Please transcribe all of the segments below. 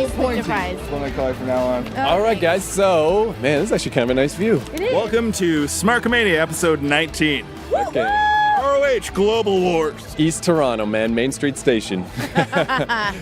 Always pointy. surprise. That's what I call it from now on. Okay. All right, guys. So, man, this is actually kind of a nice view. It is. Welcome to Smarkamania episode 19. Okay. ROH Global Wars. East Toronto, man, Main Street Station.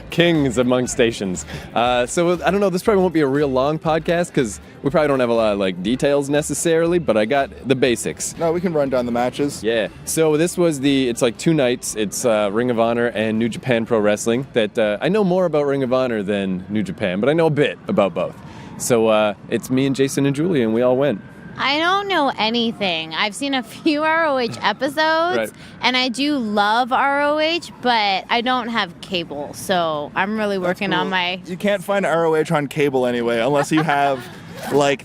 Kings among stations. So I don't know, this probably won't be a real long podcast because we probably don't have a lot of details necessarily, but I got the basics. No, we can run down the matches. Yeah. So this was it's like 2 nights. It's Ring of Honor and New Japan Pro Wrestling. That I know more about Ring of Honor than New Japan, but I know a bit about both. So it's me and Jason and Julie, and we all went. I don't know anything. I've seen a few ROH episodes, Right. and I do love ROH, but I don't have cable, so I'm really working on my... You can't find ROH on cable anyway, unless you have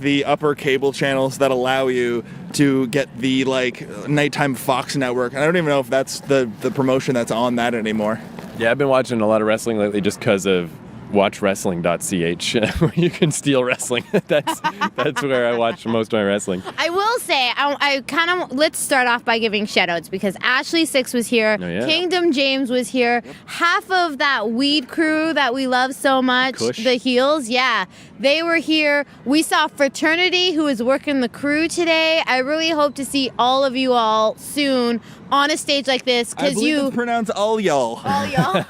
the upper cable channels that allow you to get the nighttime Fox network. And I don't even know if that's the promotion that's on that anymore. Yeah, I've been watching a lot of wrestling lately just because of watchwrestling.ch, where you can steal wrestling. That's where I watch most of my wrestling. I will say, I kind of... Let's start off by giving shout-outs, because Ashley Six was here, Oh, yeah. Kingdom James was here, half of that weed crew that we love so much, Kush. the Heels, yeah, they were here. We saw Fraternity, who is working the crew today. I really hope to see all of you all soon on a stage like this, I because believe it's pronounced all y'all. all y'all,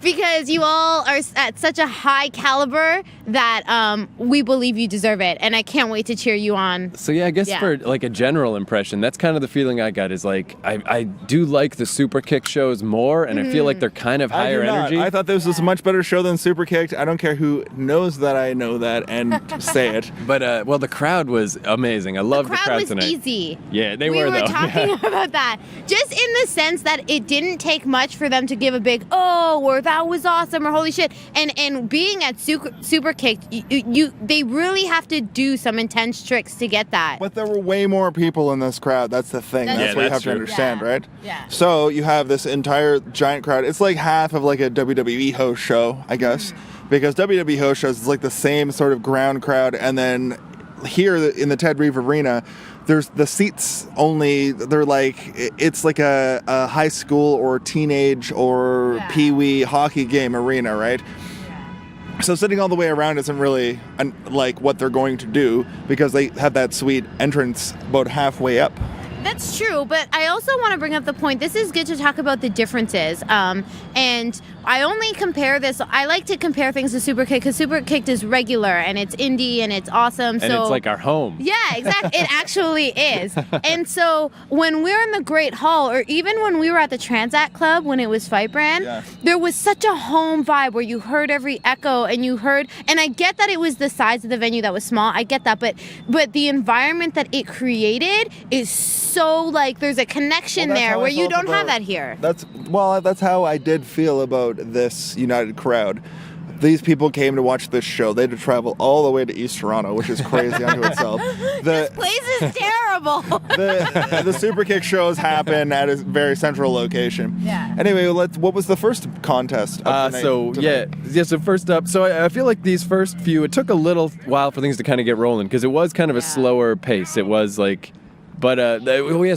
because you all are at such a high caliber that we believe you deserve it, and I can't wait to cheer you on. So yeah, I guess Yeah. for a general impression, that's kind of the feeling I got is I do like the Super Kick shows more, and I feel like they're kind of higher I do not. energy. I thought this was a much better show than Super Kicked. I don't care who knows that I know that and say it. But the crowd was amazing. I loved the crowd was tonight. easy. Yeah, they we were though. talking about that. Just in the sense that it didn't take much for them to give a big or that was awesome or holy shit. And being at Super Kick, they really have to do some intense tricks to get that. But there were way more people in this crowd. That's the thing. That's That's what you that's have to true. understand, Yeah. right? Yeah. So you have this entire giant crowd. It's like half of a WWE host show, I guess. Because WWE host shows is like the same sort of ground crowd. And then here in the Ted Reeve Arena, there's the seats only, they're it's like a high school or teenage or Yeah. pee-wee hockey game arena, right? So sitting all the way around isn't really like what they're going to do, because they have that sweet entrance about halfway up. That's true, but I also want to bring up the point. This is good to talk about the differences. And I only compare this. I like to compare things to Super Kick because Super Kicked is regular and it's indie and it's awesome. And so it's like our home. yeah, exactly. It actually is. And so when we're in the Great Hall, or even when we were at the Transat Club when it was Fight Brand, Yeah. there was such a home vibe where you heard every echo and you heard. And I get that it was the size of the venue that was small. I get that, but the environment that it created is so there's a connection Well, that's there how I where you felt don't have about- that here. That's how I did feel about this United crowd. These people came to watch this show. They had to travel all the way to East Toronto, which is crazy unto itself. This place is terrible. The Super Kick shows happen at a very central location. Yeah. Anyway, what was the first contest? Of the night tonight? So first up, so I feel like these first few, it took a little while for things to kind of get rolling because it was kind of a slower pace. It was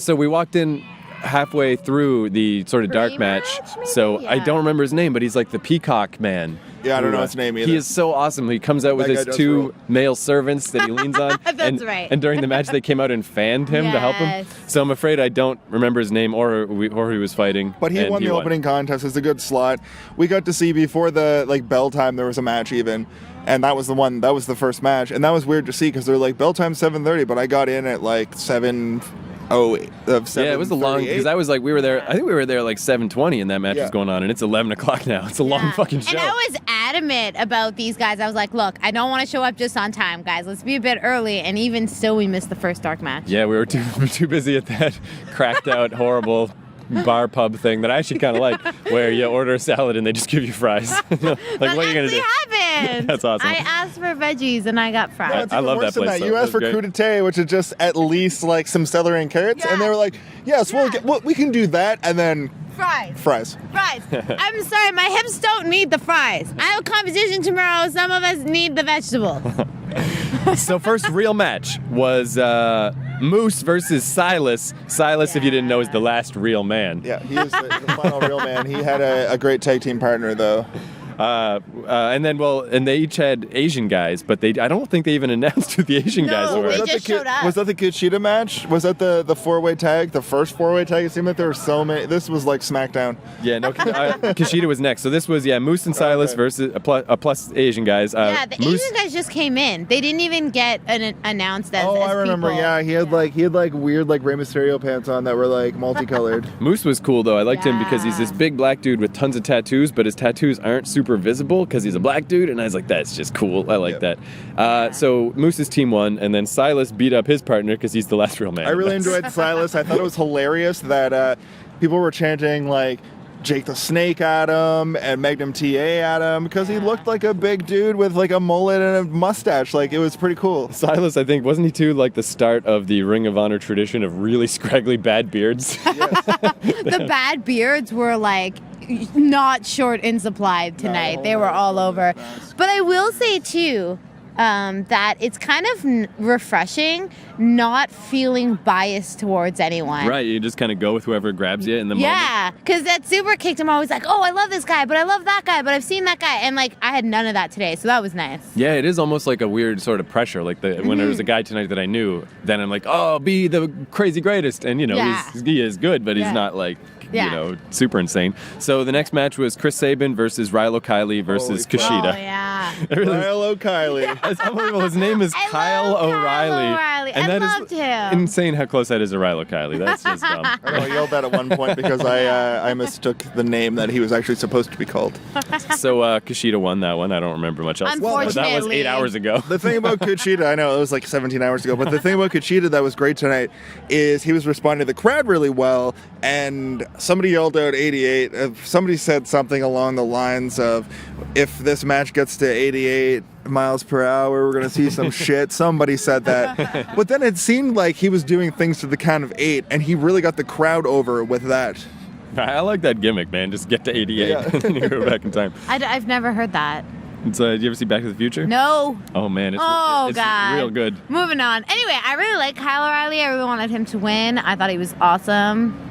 so we walked in halfway through the sort of dark match. Pre-match, So maybe? I Yeah. don't remember his name, but he's like the Peacock Man. Yeah, I don't know his name either. He is so awesome. He comes out with That guy his does 2 rule. male servants that he leans on. That's right. And during the match, they came out and fanned him to help him. Yes. So I'm afraid I don't remember his name or who he was fighting. But he and won the opening contest. It's a good slot. We got to see before the bell time there was a match even, and that was the first match, and that was weird to see because they're like bell time 7:30, but I got in at 7:08 of 7:38. Yeah, it was a long because I was like we were there. I think we were there 7:20 and that match Yeah. was going on, and it's 11 o'clock now. It's a long Yeah. fucking show. And I was adamant about these guys. I was like, look, I don't want to show up just on time, guys. Let's be a bit early. And even still, we missed the first dark match. Yeah, we were too busy at that cracked out horrible bar pub thing that I actually kind of like, where you order a salad and they just give you fries. Like, That what are you gonna do? actually happened. That's awesome. I asked for veggies and I got fries. It's I even love worse that than place, though. You That asked was for great. crudité, which is just at least some celery and carrots, and they were like, "Yes, we can do that," and then Fries. fries. Fries. I'm sorry, my hips don't need the fries. I have a competition tomorrow. Some of us need the vegetables. So first real match was Moose versus Silas. Silas, if you didn't know, is the last real man. Yeah, he was the final real man. He had a great tag team partner, though. And they each had Asian guys, but I don't think they even announced who the Asian No, guys were. they just showed up. Was that the Kushida match? Was that the four-way tag? The first four-way tag? It seemed like there were so many. This was like SmackDown. Yeah, no, Kushida was next. So this was, Moose and Silas versus plus Asian guys. The Moose, Asian guys just came in. They didn't even get announced as I remember. people. Yeah, he had like weird like Rey Mysterio pants on that were like multicolored. Moose was cool though. I liked him because he's Yeah. this big black dude with tons of tattoos, but his tattoos aren't super visible because he's a black dude. And I was like, that's just cool. I like that. So Moose's team won, and then Silas beat up his partner because he's the last real man. I really enjoyed Silas. I thought it was hilarious that people were chanting like Jake the Snake at him and Magnum TA at him because he looked like a big dude with like a mullet and a mustache. Like, it was pretty cool. Silas, I think, wasn't he too like the start of the Ring of Honor tradition of really scraggly bad beards? The bad beards were like not short in supply tonight. No, they were all over. But I will say too, that it's kind of refreshing not feeling biased towards anyone. Right, you just kind of go with whoever grabs you in the moment. Yeah, because at Super Kicked, I'm always like, oh, I love this guy, but I love that guy, but I've seen that guy. And like, I had none of that today, so that was nice. Yeah, it is almost like a weird sort of pressure. Like when there was a guy tonight that I knew, then I'm like, oh, be the crazy greatest. And, he is good, but he's not like, super insane. So the next match was Chris Sabin versus Rilo Kiley versus Kushida. Oh, yeah. Ryle O'Reilly. It's unbelievable. His name is Kyle love O'Reilly. Kyle O'Reilly. And I that is loved him. insane how close that is to Rilo Kiley. That's just dumb. I know, I yelled that at one point because I mistook the name that he was actually supposed to be called. So Kushida won that one. I don't remember much else. But that was Unfortunately. 8 hours ago. The thing about Kushida, I know it was like 17 hours ago, but the thing about Kushida that was great tonight is he was responding to the crowd really well, and somebody yelled out 88. Somebody said something along the lines of, if this match gets to 88 miles per hour, we're going to see some shit. Somebody said that. But then it seemed like he was doing things to the count of 8, and he really got the crowd over with that. I like that gimmick, man. Just get to 88 Yeah. and then you go back in time. I've never heard that. Did you ever see Back to the Future? No. Oh, man. It's God. real good. Moving on. Anyway, I really like Kyle O'Reilly. I really wanted him to win. I thought he was awesome.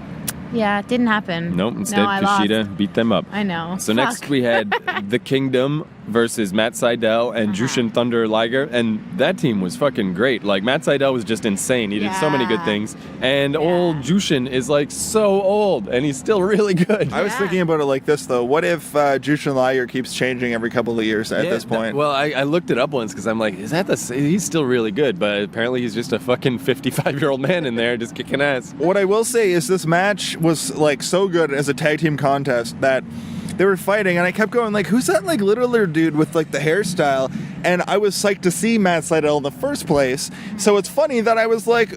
Yeah, it didn't happen. Nope, instead I Kushida lost. beat them up. I know. So Fuck. next we had The Kingdom versus Matt Sydal and Jushin Thunder Liger, and that team was fucking great. Like, Matt Sydal was just insane. He did so many good things. And old Jushin is like so old, and he's still really good. I was thinking about it like this, though. What if Jushin Liger keeps changing every couple of years at this point? Well, I looked it up once because I'm like, is that he's still really good, but apparently he's just a fucking 55-year-old man in there just kicking ass. What I will say is this match was like so good as a tag team contest that they were fighting, and I kept going like, who's that like littler dude with like the hairstyle? And I was psyched to see Matt Sydal in the first place. So it's funny that I was like,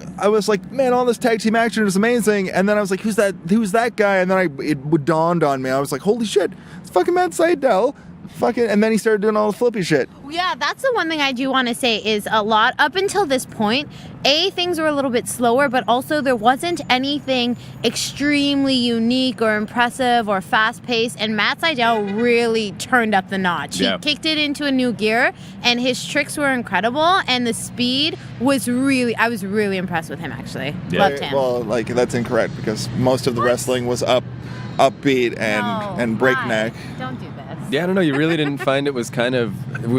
man, all this tag team action is amazing. And then I was like, who's that guy? And then it dawned on me. I was like, holy shit, it's fucking Matt Sydal. And then he started doing all the flippy shit. Yeah, that's the one thing I do want to say is a lot up until this point, things were a little bit slower, but also there wasn't anything extremely unique or impressive or fast-paced, and Matt Sydal really turned up the notch. He kicked it into a new gear, and his tricks were incredible, and the speed was I was really impressed with him, actually. Loved him. Well, like, that's incorrect because most of the wrestling was upbeat and breakneck. Why? Don't do this. Yeah, I don't know. You really didn't find it was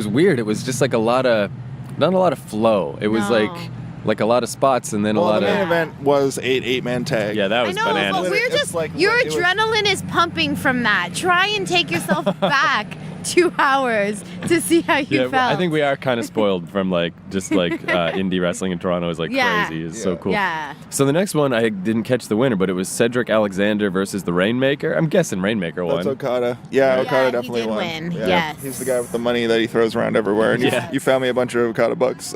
weird. It was just like not a lot of flow. It was like a lot of spots and then a lot the of. main event was 8-man tag. Yeah, that I was know, bananas. but we're It's just like- your it was- adrenaline is pumping from that. Try and take yourself back 2 hours to see how you Yeah, felt. I think we are kind of spoiled from indie wrestling in Toronto is crazy. It's so cool. Yeah. So the next one, I didn't catch the winner, but it was Cedric Alexander versus the Rainmaker. I'm guessing Rainmaker won. That's Okada. Yeah, Okada he definitely did won. win. Yeah. Yes. He's the guy with the money that he throws around everywhere. And you found me a bunch of Okada bucks.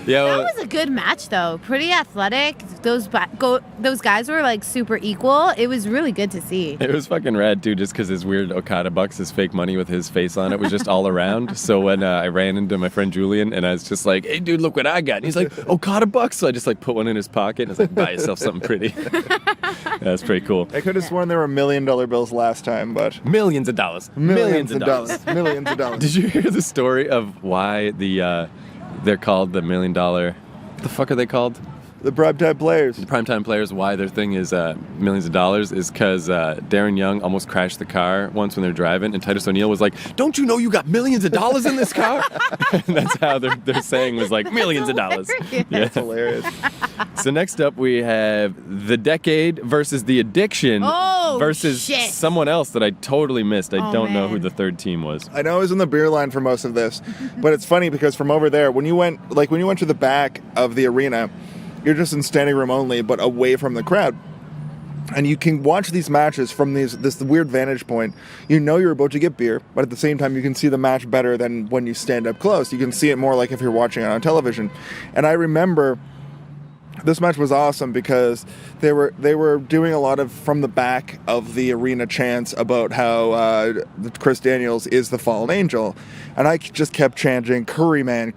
Yeah, That was a good match, though. Pretty athletic. Those guys were like super equal. It was really good to see. it was fucking rad too, just because his weird Okada bucks, his fake money with his face on it, was just all around. So when I ran into my friend Julian, and I was just like, "Hey, dude, look what I got!" And he's like, "Okada bucks." So I just like put one in his pocket, and I was like, "Buy yourself something pretty." That's pretty cool. I could have sworn there were $1 million bills last time, but Millions of dollars. millions of dollars. Millions of dollars. Did you hear the story of why they're called the $1 million? What the fuck are they called? The primetime players. The primetime players, why their thing is millions of dollars is because Darren Young almost crashed the car once when they're driving, and Titus O'Neil was like, "Don't you know you got millions of dollars in this car?" And that's how they're saying was like millions of dollars. Yeah. That's hilarious. So next up we have The Decade versus The Addiction versus shit. someone else that I totally missed. I don't know man. who the third team was. I know I was in the beer line for most of this, but it's funny because from over there, when you went to the back of the arena, you're just in standing room only, but away from the crowd. And you can watch these matches from this weird vantage point. You know you're about to get beer, but at the same time you can see the match better than when you stand up close. You can see it more like if you're watching it on television. And I remember this match was awesome because they were doing a lot of from the back of the arena chants about how Chris Daniels is the fallen angel, and I just kept chanting Curry Man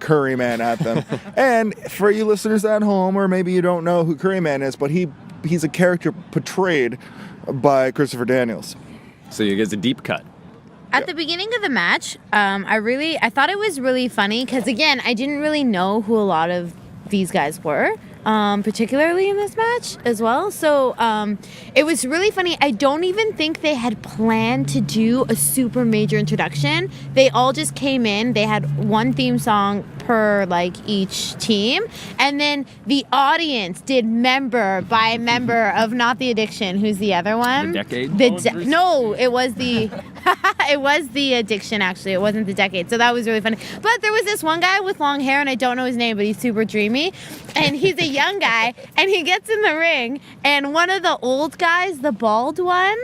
at them. And for you listeners at home, or maybe you don't know who Curry Man is, but he's a character portrayed by Christopher Daniels. So you get a deep cut. At the beginning of the match, I thought it was really funny because, again, I didn't really know who a lot of these guys were. Particularly in this match as well. So it was really funny. I don't even think they had planned to do a super major introduction. They all just came in. They had one theme song per each team, and then the audience did member by member of Not the Addiction. Who's the other one? The Decade? No, it was the it was the Addiction, actually. It wasn't the Decade. So that was really funny. But there was this one guy with long hair, and I don't know his name, but he's super dreamy, and he's a young guy, and he gets in the ring, and one of the old guys, the bald one,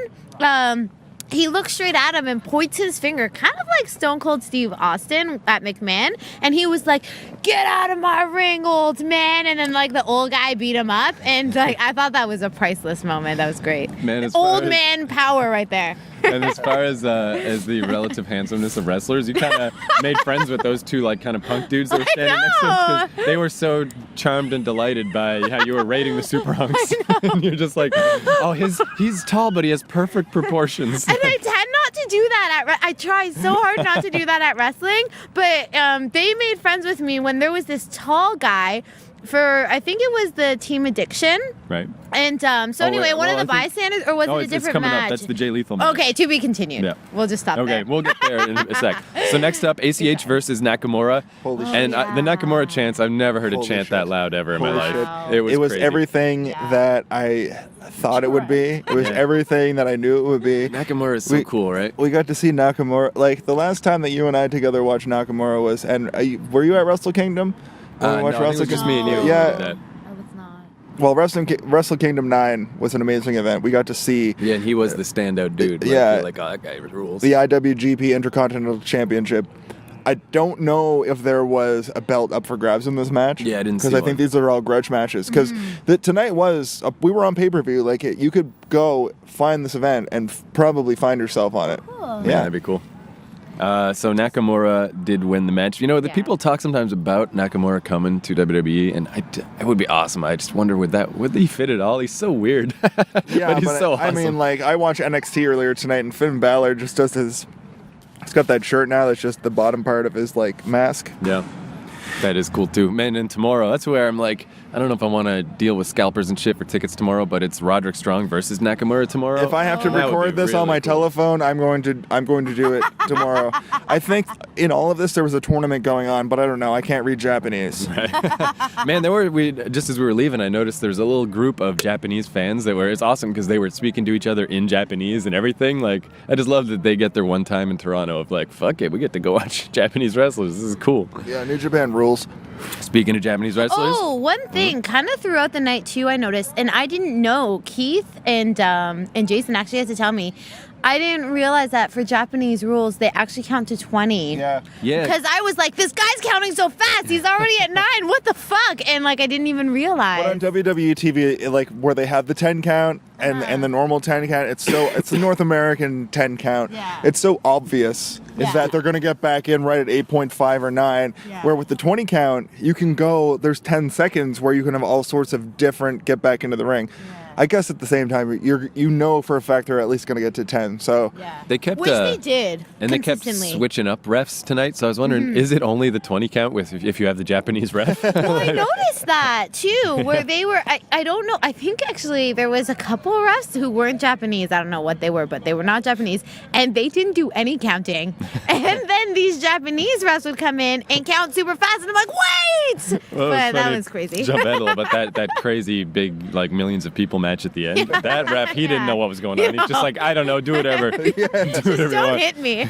he looks straight at him and points his finger, kind of like Stone Cold Steve Austin at McMahon, and he was like, "Get out of my ring, old man!" And then the old guy beat him up, and I thought that was a priceless moment. That was great. Old man power right there. And as far as the relative handsomeness of wrestlers, you kind of made friends with those two kind of punk dudes that were standing next to us because they were so charmed and delighted by how you were rating the super hunks. And you're just like, oh, he's tall, but he has perfect proportions. And I tend not to do that I try so hard not to do that at wrestling, but they made friends with me when there was this tall guy for, I think it was the Team Addiction. Right. And one of the bystanders, or was it a different it's coming match? Up. That's the Jay Lethal match. Okay, to be continued. Yeah. We'll just stop there. Okay, we'll get there in a sec. So next up, ACH versus Nakamura. Holy shit. And the Nakamura chants, I've never heard a Holy chant shit. that loud ever in my Holy life. shit. It was crazy. everything that I thought it would be. It was everything that I knew it would be. Nakamura is so cool, right? We got to see Nakamura. The last time that you and I together watched Nakamura was, and were you at Wrestle Kingdom? When we No, watched I think it was Wrestle just me and you. Yeah. No, it's not. Well, Wrestle Kingdom 9 was an amazing event. We got to see Yeah, and he was the standout dude. Yeah. You're like, oh, that guy rules. the IWGP Intercontinental Championship. I don't know if there was a belt up for grabs in this match. Yeah, I didn't see because I think these are all grudge matches. Because tonight was we were on pay-per-view. You could go find this event and probably find yourself on it. Cool. Yeah, that'd be cool. So Nakamura did win the match. The people talk sometimes about Nakamura coming to WWE, and it would be awesome. I just wonder would he fit at all? He's so weird. Yeah, but he's so awesome. I mean, I watched NXT earlier tonight, and Finn Balor just does his. He's got that shirt now that's just the bottom part of his mask. Yeah, that is cool too. Man, and tomorrow, that's where I'm like, I don't know if I want to deal with scalpers and shit for tickets tomorrow, but it's Roderick Strong versus Nakamura tomorrow. If I have to That would record be this on really my cool. telephone, I'm going to do it tomorrow. I think in all of this there was a tournament going on, but I don't know. I can't read Japanese. Man, just as we were leaving, I noticed there's a little group of Japanese fans it's awesome because they were speaking to each other in Japanese and everything. I just love that they get their one time in Toronto of fuck it, we get to go watch Japanese wrestlers. This is cool. Yeah, New Japan rules. Speaking of Japanese wrestlers. Oh, one thing, kind of throughout the night too, I noticed, and I didn't know. Keith and Jason actually had to tell me. I didn't realize that for Japanese rules, they actually count to 20. Yeah. Yeah. Because I was like, this guy's counting so fast. He's already at 9. What the fuck? And I didn't even realize. But on WWE TV, where they have the 10 count and the normal 10 count, it's the North American 10 count. Yeah. It's so obvious is that they're going to get back in right at 8.5 or 9. Yeah. Where with the 20 count, you can go. There's 10 seconds where you can have all sorts of different get back into the ring. Yeah. I guess at the same time, you know for a fact they're at least going to get to 10. So They kept Which they did. and they kept consistently. switching up refs tonight. So I was wondering, is it only the 20 count with if you have the Japanese ref? Well, I noticed that too, where they were. I don't know. I think actually there was a couple of refs who weren't Japanese. I don't know what they were, but they were not Japanese, and they didn't do any counting. And then these Japanese refs would come in and count super fast, and I'm like, wait! Well, But that was crazy. Jump ahead a little, but that crazy big like millions of people match at the end. That ref, he didn't know what was going on. He's just like, I don't know, do whatever. Do whatever you Don't want. hit me.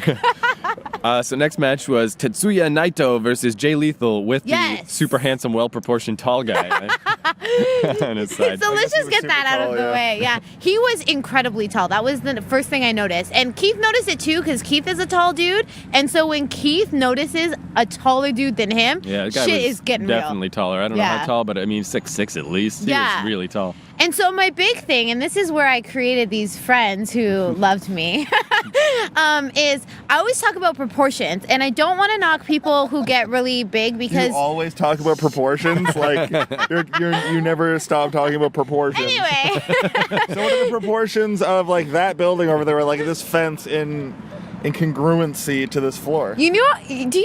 So next match was Tetsuya Naito versus Jay Lethal with Yes. the super handsome, well-proportioned tall guy right? on his side. So let's just was get super that out tall, of the yeah. way. Yeah, he was incredibly tall. That was the first thing I noticed. And Keith noticed it too, because Keith is a tall dude. And so when Keith notices a taller dude than him, Yeah, the guy shit was is getting definitely real. taller. I don't know Yeah. how tall, but I mean 6'6" at least. He Yeah. was really tall. And so my big thing, and this is where I created these friends who loved me, is I always talk about proportions. And I don't want to knock people who get really big because... you always talk about proportions. Like you never stop talking about proportions. Anyway. So what are the proportions of like that building over there, or like this fence in congruency to this floor? Do you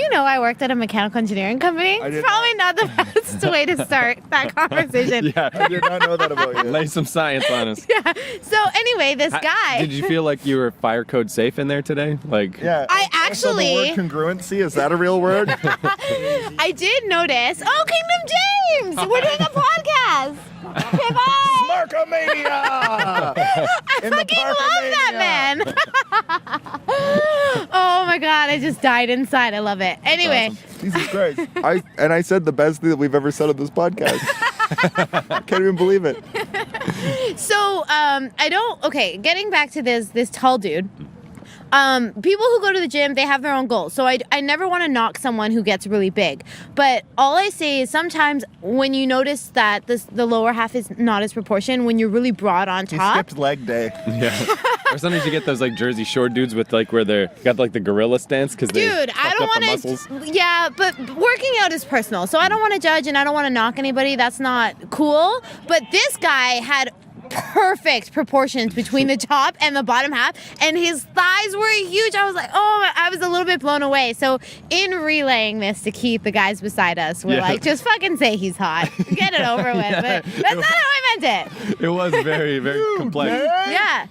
know I worked at a mechanical engineering company? I It's did probably not the best way to start that conversation. Yeah. I did not know that about you. Lay some science on us. Yeah. So anyway, this guy. Did you feel like you were fire code safe in there today? Like, Yeah. I Also, actually- the word congruency, is that a real word? I did notice. Oh, Kingdom James! We're doing a podcast. Okay, bye. Smarkamania! I fucking love that man. Oh my god, I just died inside. I love it. Anyway, Jesus Christ. I said the best thing that we've ever said on this podcast. I can't even believe it. so getting back to this tall dude. People who go to the gym, they have their own goals. So I never want to knock someone who gets really big. But all I say is sometimes when you notice that the lower half is not as proportioned, when you're really broad on He top. skipped leg day. yeah. Or sometimes you get those like Jersey Shore dudes with like where they're got like the gorilla stance because they Dude, I don't want want to. Yeah, but working out is personal, so I don't want to judge and I don't want to knock anybody. That's not cool. But this guy had perfect proportions between the top and the bottom half, and his thighs were huge. I was like, oh, I was a little bit blown away. So in relaying this to Keith, the guys beside us were like, just fucking say he's hot, get it over with. But that's not how I meant it. It was very, very complex. Yeah.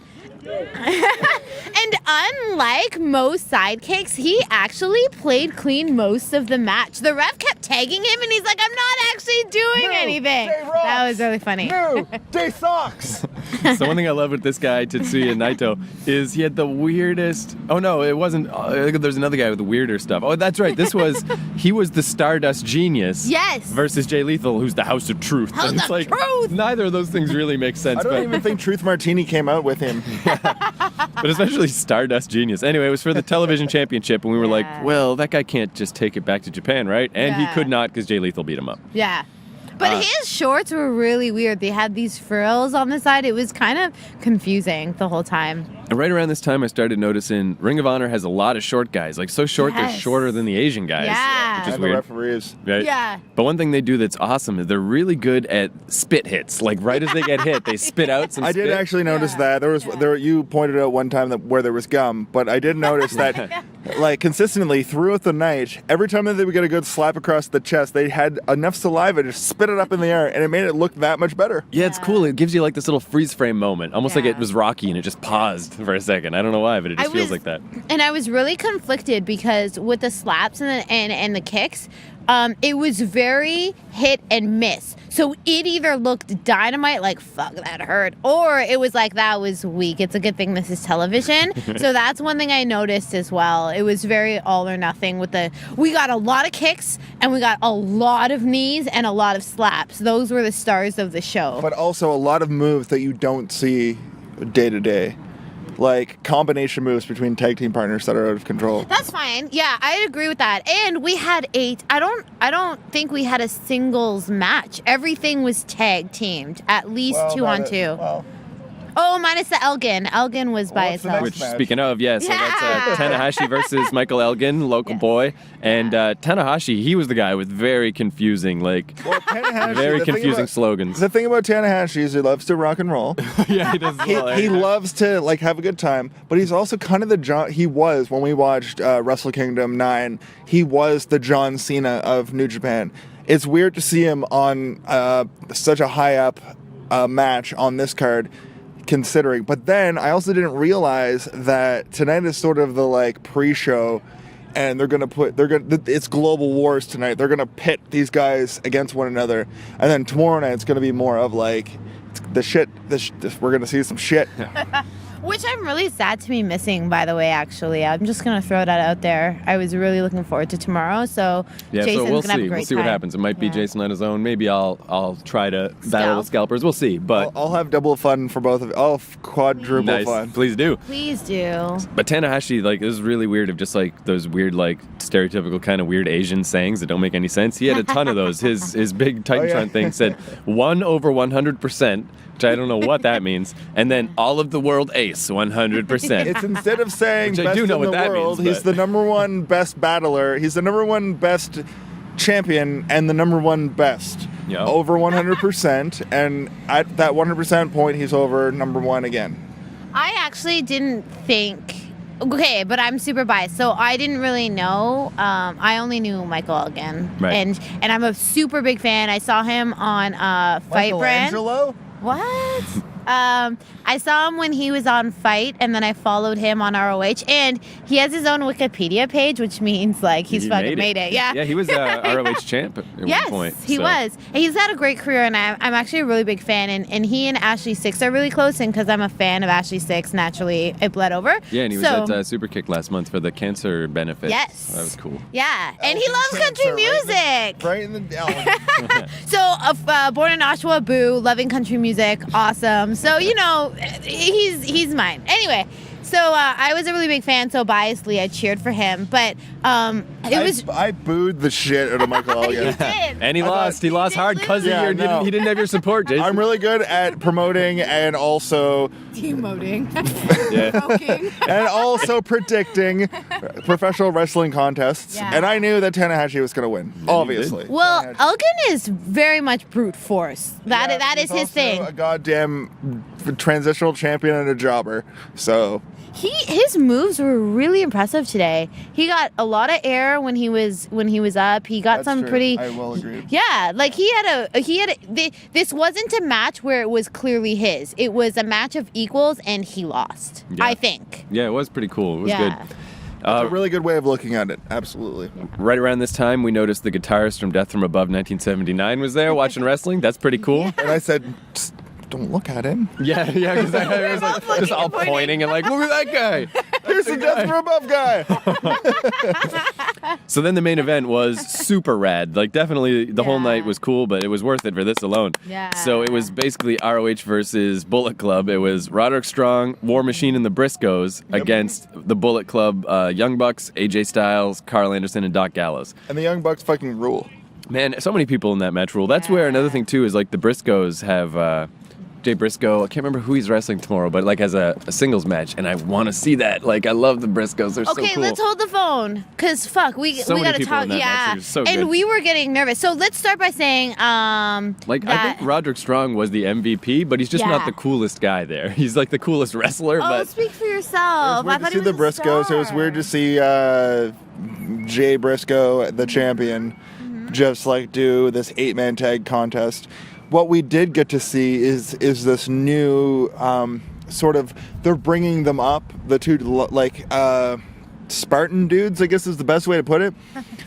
And unlike most sidekicks, he actually played clean most of the match. The ref kept tagging him, and he's like, I'm not actually doing anything. Jay rocks. That was really funny. No, Jay sucks. So one thing I love with this guy, Tetsuya Naito, is he had the weirdest... Oh, no, it wasn't... there's another guy with the weirder stuff. Oh, that's right. He was the Stardust Genius. Yes. Versus Jay Lethal, who's the House of Truth. House And it's of like, Truth. neither of those things really make sense. I don't but, even think Truth Martini came out with him. but especially Stardust Genius. Anyway, it was for the television championship, and we were like, well, that guy can't just take it back to Japan, right? And he Yeah. could not because Jay Lethal beat him up. Yeah. But his shorts were really weird. They had these frills on the side. It was kind of confusing the whole time. And right around this time, I started noticing Ring of Honor has a lot of short guys. Like, so short, they're Yes. shorter than the Asian guys. Yeah. Which is And the weird. referees. Right? Yeah. But one thing they do that's awesome is they're really good at spit hits. Like, right as they get hit, they spit out some I spit. did actually notice that. You pointed out one time that where there was gum, but I did notice that like consistently throughout the night, every time that they would get a good slap across the chest, they had enough saliva to spit it up in the air, and it made it look that much better. Yeah, it's cool. It gives you like this little freeze frame moment, almost like Yeah. it was Rocky and it just paused for a second. I don't know why, but it just feels like that. And I was really conflicted because with the slaps and the kicks, it was very hit and miss. So it either looked dynamite, like, fuck, that hurt, or it was like, that was weak. It's a good thing this is television. So that's one thing I noticed as well. It was very all or nothing we got a lot of kicks and we got a lot of knees and a lot of slaps. Those were the stars of the show. But also a lot of moves that you don't see day to day. Like combination moves between tag team partners that are out of control. That's fine. Yeah, I agree with that. And we had 8. I don't think we had a singles match. Everything was tag teamed, at least 2 on 2. Well, Oh, minus the Elgin. Elgin was by what's the itself. next Which, match? speaking of, so that's Yeah. Tanahashi versus Michael Elgin, local boy. And Tanahashi, he was the guy with very confusing, Well, Tanahashi, very the thing confusing about- slogans. The thing about Tanahashi is he loves to rock and roll. Yeah, he does. He loves to like have a good time, but he's also kind of the John. He was when we watched Wrestle Kingdom 9. He was the John Cena of New Japan. It's weird to see him on such a high up match on this card, considering. But then I also didn't realize that tonight is sort of the like pre-show, and it's Global Wars tonight. They're gonna pit these guys against one another, and then tomorrow night it's gonna be more of like we're gonna see some shit. Which I'm really sad to be missing, by the way, actually. I'm just going to throw that out there. I was really looking forward to tomorrow, so Jason's so we'll going to have a see. great We'll see what time. happens. It might be Yeah. Jason on his own. Maybe I'll try to battle Scalp. with scalpers. We'll see. But I'll have double fun for both of you. Quadruple nice. fun. Please do. Please do. But Tanahashi, like, this is really weird of just like those weird, like, stereotypical kind of weird Asian sayings that don't make any sense. He had a ton of those. His big Titantron thing said 1/100%, which I don't know what that means, and then all of the world ace 100%. It's instead of saying Which I best do know in what the that world, means, he's but- the number one best battler. He's the number one best champion and the number one best. Yeah. Over 100%, and at that 100% point, he's over number one again. I actually didn't think. Okay, but I'm super biased, so I didn't really know. I only knew Michael Elgin, Right. and I'm a super big fan. I saw him on Fight Brand. Michelangelo? What? I saw him when he was on Fight, and then I followed him on ROH, and he has his own Wikipedia page, which means like he's He fucking made it. Yeah. Yeah, he was ROH champ at Yes, one point. he so. was. And he's had a great career, and I'm actually a really big fan. And he and Ashley Six are really close, and because I'm a fan of Ashley Six, naturally it bled over. Yeah, and he was So- at Superkick last month for the cancer benefits. Yes. That was cool. Yeah, and he Elgin loves country cancer, music. Right in the So, born in Oshawa, boo, loving country music, awesome. So, he's mine. Anyway, so I was a really big fan, so biasedly I cheered for him. But it was. I booed the shit out of Michael You Elgin. did. And he I lost. thought- He lost He hard did because lose. Yeah, no. he didn't have your support, Jason. I'm really good at promoting and also Demoting. Yeah. predicting professional wrestling contests. Yeah. And I knew that Tanahashi was going to win, obviously. Well, Tanahashi. Elgin is very much brute force. That Yeah, is he's his also thing. A goddamn transitional champion and a jobber. So His moves were really impressive today. He got a lot of air when he was up. He got that's some true. pretty. I will agree. Yeah, like this wasn't a match where it was clearly his. It was a match of equals, and he lost. Yeah. I think. Yeah, it was pretty cool. It was Yeah. good. That's a really good way of looking at it. Absolutely. Right around this time, we noticed the guitarist from Death from Above 1979 was there watching wrestling. That's pretty cool. And I said, "Psst, don't look at him. Yeah, because I was both like, just looking all and pointing. pointing and like, look at that guy. Here's the Death from Above guy. So then the main event was super rad. Like, definitely the whole Yeah. night was cool, but it was worth it for this alone. Yeah. So it was basically ROH versus Bullet Club. It was Roderick Strong, War Machine, and the Briscoes against the Bullet Club, Young Bucks, AJ Styles, Carl Anderson, and Doc Gallows. And the Young Bucks fucking rule. Man, so many people in that match rule. That's where another thing too is like the Briscoes have Jay Briscoe. I can't remember who he's wrestling tomorrow, but like has a singles match, and I want to see that. Like, I love the Briscoes. They're so Okay, cool. let's hold the phone, cause fuck, we So many gotta people talk. in that match. Yeah, It was so and good. we were getting nervous. So let's start by saying, Like, I that- think Roderick Strong was the MVP, but he's just Yeah. not the coolest guy there. He's like the coolest wrestler, Oh, but speak for It yourself. was I weird to thought see he the was a Briscoes. It was star. weird to see Jay Briscoe, the champion, just like do this 8-man tag contest. What we did get to see is this new sort of, they're bringing them up, the two like Spartan dudes, I guess is the best way to put it.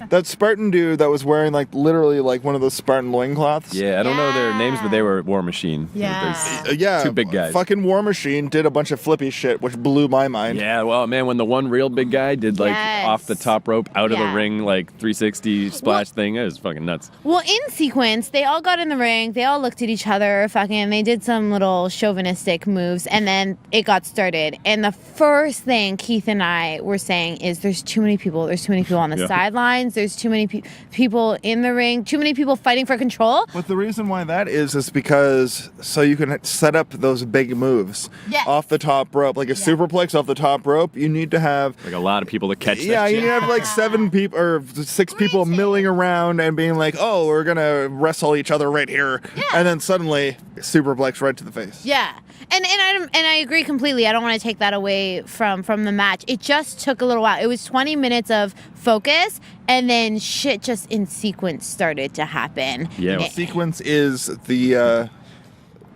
That Spartan dude that was wearing like literally like one of those Spartan loincloths. yeah, I don't know their names, but they were War Machine. Yeah. Yeah, Two big guys. Fucking War Machine did a bunch of flippy shit, which blew my mind. Yeah, well, man, when the one real big guy did like Yes. off the top rope, out of the Yeah. ring, like 360 splash thing, it was fucking nuts. Well, in sequence, they all got in the ring. They all looked at each other. Fucking, they did some little chauvinistic moves, and then it got started. And the first thing Keith and I were saying saying is there's too many people. There's too many people on the Yeah. sidelines. There's too many people in the ring. Too many people fighting for control. But the reason why that is because so you can set up those big moves Yes. off the top rope, like a superplex off the top rope. You need to have Like a lot of people to catch yeah, that you shit. need to have like 7 people or 6 people milling around and being like, oh, we're gonna wrestle each other right here, and then suddenly superplex right to the face. Yeah, and I agree completely. I don't want to take that away from the match. It just took a little while. It was 20 minutes of focus, and then shit just in sequence started to happen. Yeah. The sequence is the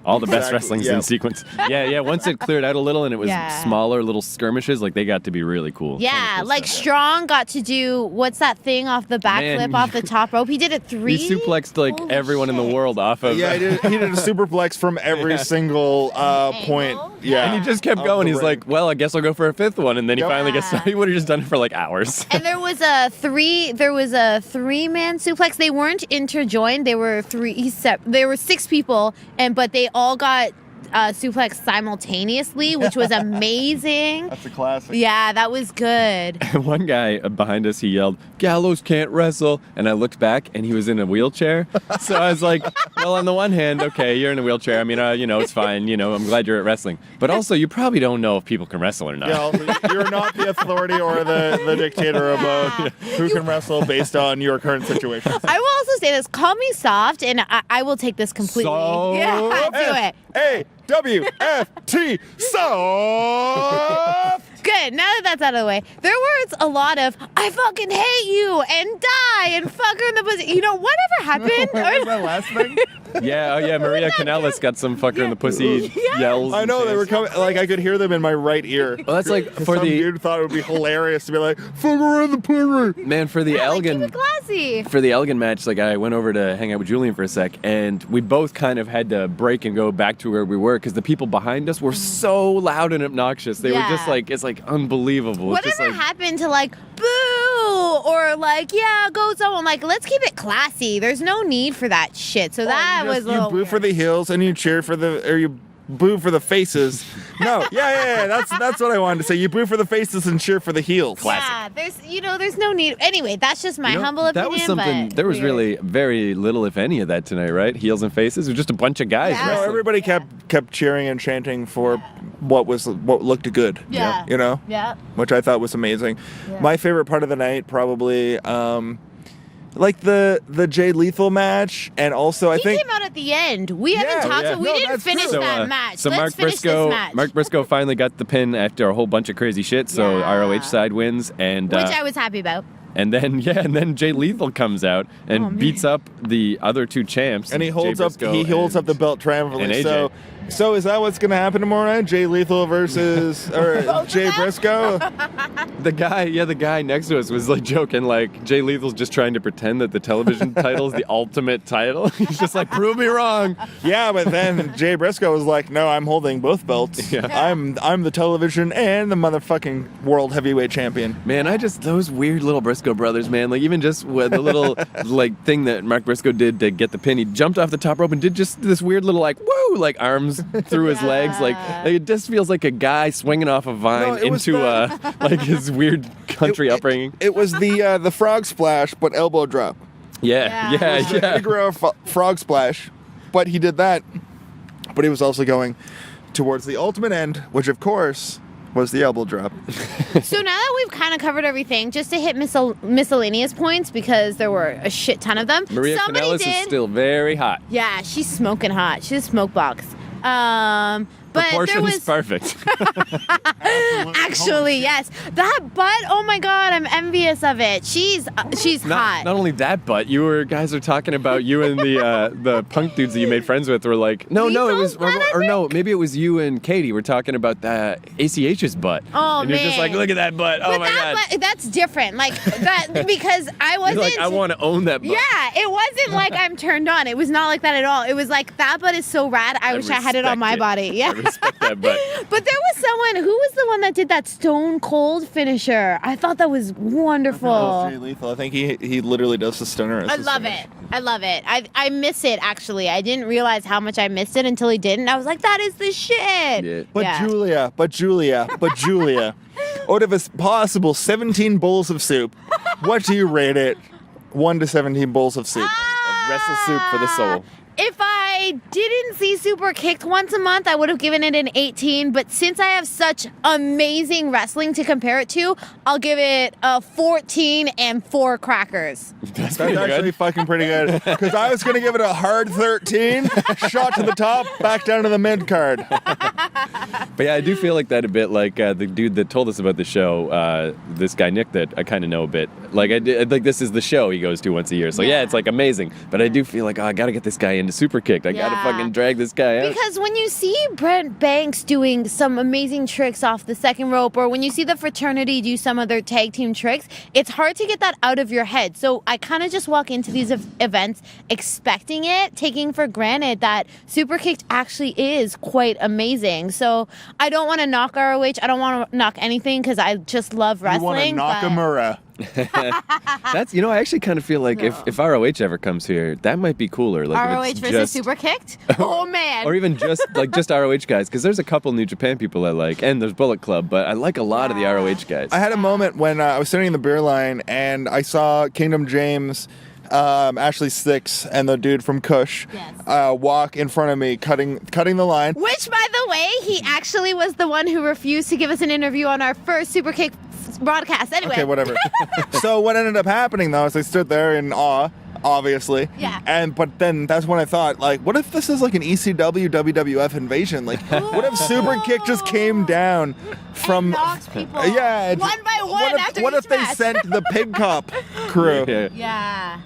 All the best Exactly, wrestling's yeah. in sequence. Yeah. Once it cleared out a little and it was Yeah. smaller little skirmishes, like they got to be really cool. Yeah, Cool like stuff. Strong got to do what's that thing off the Man. backflip off the top rope? He did it 3. He suplexed like Holy everyone in the shit. world off of. yeah, he did a superplex from every single point. Yeah, And he just kept of going. the He's ring. like, well, I guess I'll go for a 5th one. And then he Yep. finally gets Yeah. He would have just done it for like hours. And there was a 3-man suplex. They weren't interjoined. They were 6 people, but they all got suplex simultaneously, which was amazing. That's a classic. Yeah, that was good. One guy behind us, he yelled, "Gallows can't wrestle." And I looked back and he was in a wheelchair. So I was like, well, on the one hand, okay, you're in a wheelchair. I mean, it's fine. I'm glad you're at wrestling. But also, you probably don't know if people can wrestle or not. Yeah, also, you're not the authority or the dictator about who can wrestle based on your current situation. I will also say this: call me soft, and I will take this completely. So- Yeah, do it. A-W-F-T, soft! Good. Now that that's out of the way, there was a lot of "I fucking hate you" and "die" and "fuck her in the pussy." Whatever happened? What was that last thing? Yeah, Maria Canellis got some fucker in the pussy yells. I and know, they were things. coming, like, I could hear them in my right ear. Well, that's like for Some the dude thought it would be hilarious to be like, fuck her in the pussy. man for the Keep Elgin. it classy. For the Elgin match, like I went over to hang out with Julian for a sec, and we both kind of had to break and go back to where we were because the people behind us were so loud and obnoxious. They were just Yeah. like, it's like unbelievable. It's just Whatever like, happened to like boo or like yeah go someone like let's keep it classy. There's no need for that shit. So that was a You little boo for weird. the heels and you cheer for you boo for the faces. No, yeah, that's what I wanted to say. You boo for the faces and cheer for the heels. Yeah, there's no need. Anyway, that's just my humble opinion. that was something. But There was weird. really very little, if any, of that tonight, right? Heels and faces. It was just a bunch of guys. Yeah. No, wrestling. everybody kept cheering and chanting for what looked good. Yeah. Yeah. Which I thought was amazing. Yeah. My favorite part of the night probably like the Jay Lethal match, and also I He think came out at the end. We haven't Yeah. talked. Yeah. So we No, didn't that's finish true. that match. So Let's Mark finish Briscoe, this match. Mark Briscoe finally got the pin after a whole bunch of crazy shit. So Yeah. ROH side wins, and which I was happy about. and then Jay Lethal comes out and Oh, man. beats up the other 2 champs. and he Jay holds up Briscoe the belt and triumphantly. AJ. So is that what's gonna happen tomorrow night? Jay Lethal versus or Jay Briscoe? The guy next to us was like joking, like Jay Lethal's just trying to pretend that the television title is the ultimate title. He's just like, prove me wrong. Yeah, but then Jay Briscoe was like, "No, I'm holding both belts. Yeah. I'm the television and the motherfucking world heavyweight champion." Man, those weird little Briscoe brothers, man. Like even just with the little like thing that Mark Briscoe did to get the pin, he jumped off the top rope and did just this weird little like woo, like arms through his legs. Like it just feels like a guy swinging off a vine No, it was into like his weird country upbringing. It was the frog splash, but elbow drop. Yeah. Figure frog splash, but he did that. But he was also going towards the ultimate end, which of course was the elbow drop. So now that we've kind of covered everything, just to hit miscellaneous points because there were a shit ton of them. Maria Somebody Kanellis did. is still very hot. Yeah, she's smoking hot. She's a smoke box. But there Proportion was is perfect. actually yes, that butt. Oh my god, I'm envious of it. She's hot. Not only that, but guys are talking about you and the punk dudes that you made friends with were like, no, it was, Lethal's butt, I no, think? maybe it was you and Katie were talking about ACH's butt. Oh, and you're just like, man. look at that butt. Oh But my god. butt, that's different. Like that because I You're wasn't. like, I want to own that butt. Yeah, it wasn't like I'm turned on. It was not like that at all. It was like that butt is so rad. I wish I had it on my respect body. Yeah. I respect that butt. But there was someone who was the one that did that stone cold finisher. I thought that was wonderful. Jay Lethal. I think he literally does the stunner. as I his love finish. it. I love it. I miss it actually. I didn't realize how much I missed it until he didn't. I was like, that is the shit. Yeah. But Yeah. Julia. Out of a possible 17 bowls of soup, what do you rate it? 1 to 17 bowls of soup. Wrestle soup for the soul. If I didn't see Super Kicked once a month, I would have given it an 18. But since I have such amazing wrestling to compare it to, I'll give it a 14 and 4 crackers. That's Actually fucking pretty good. Because I was going to give it a hard 13, shot to the top, back down to the mid card. But yeah, I do feel like that a bit. Like the dude that told us about the show, this guy Nick that I kind of know a bit. Like like this is the show he goes to once a year. So yeah, it's like amazing. But I do feel like I got to get this guy into Super Kicked. I got to fucking drag this guy out. Because when you see Brent Banks doing some amazing tricks off the second rope, or when you see the fraternity do some of their tag team tricks, it's hard to get that out of your head. So I kind of just walk into these events expecting it, taking for granted that Super Kicked actually is quite amazing. So I don't want to knock ROH. I don't want to knock anything because I just love wrestling. You want to knock Nakamura. That's, I actually kind of feel like if ROH ever comes here, that might be cooler. Like ROH versus just, Super Kicked? Oh man. Or even just ROH guys, because there's a couple New Japan people I like, and there's Bullet Club, but I like a lot of the ROH guys. I had a moment when I was sitting in the beer line and I saw Kingdom James, Ashley Six, and the dude from Kush walk in front of me, cutting the line. Which, by the way, he actually was the one who refused to give us an interview on our first Super Kick broadcast. Anyway. Okay, whatever. So what ended up happening though is I stood there in awe, obviously. Yeah. But then that's when I thought, like, what if this is like an ECW WWF invasion? Like, what if Super Kick just came down from knocks people yeah, one by one what if they sent the Pig Cop crew Yeah.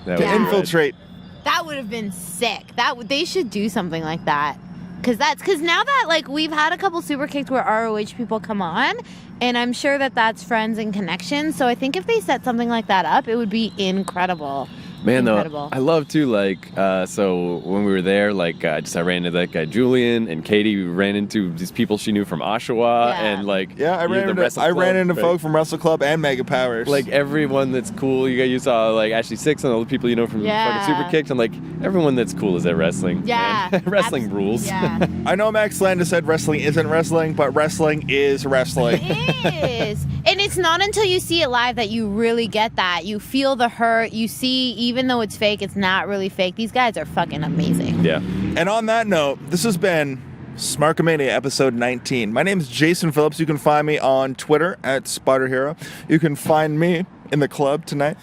to infiltrate? That would have been sick. They should do something like that. Because now that, like, we've had a couple Super Kicks where ROH people come on, and I'm sure that that's friends and connections. So I think if they set something like that up, it would be incredible. Man, though, I love too, like, so when we were there, like, I ran into that guy Julian, and Katie ran into these people she knew from Oshawa, and, like, I ran into folk from Wrestle Club and Mega Powers. Like, everyone that's cool, you saw, like, Ashley Six and all the people you know from fucking Super Kicked, and, like, everyone that's cool is at wrestling. Yeah. Man. Wrestling rules. Yeah. I know Max Landis said wrestling isn't wrestling, but wrestling is wrestling. It is. And it's not until you see it live that you really get that. You feel the hurt. You see, even though it's fake, it's not really fake. These guys are fucking amazing. Yeah. And on that note, this has been Smarkamania episode 19. My name is Jason Phillips. You can find me on Twitter at Spider Hero. You can find me in the club tonight.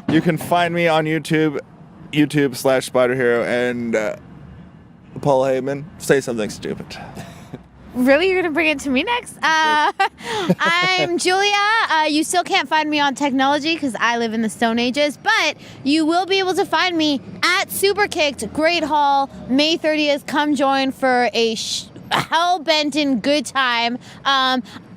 You can find me on YouTube/Spider Hero. And Paul Heyman, say something stupid. Really? You're going to bring it to me next? I'm Julia. You still can't find me on technology because I live in the Stone Ages, but you will be able to find me at Super Kicked Great Hall, May 30th. Come join for a hell-bent and good time.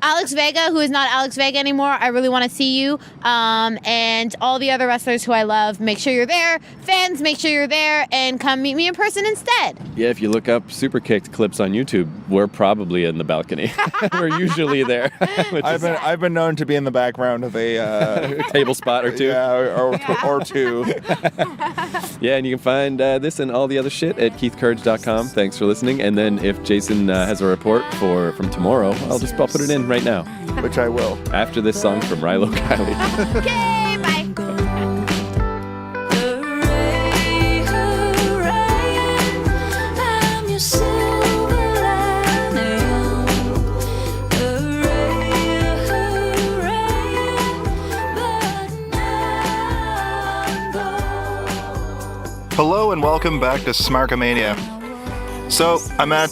Alex Vega, who is not Alex Vega anymore, I really want to see you. And all the other wrestlers who I love, make sure you're there. Fans, make sure you're there and come meet me in person instead. Yeah, if you look up Super Kicked clips on YouTube, we're probably in the balcony. We're usually there. I've been known to be in the background of a table spot or two. Yeah, or two. Yeah, and you can find this and all the other shit at keithcourage.com. Thanks for listening. And then if Jason has a report from tomorrow, I'll put it in right now. Which I will. After this song from Rilo Kiley. Okay, bye. Hello and welcome back to Smarkamania. So, I'm at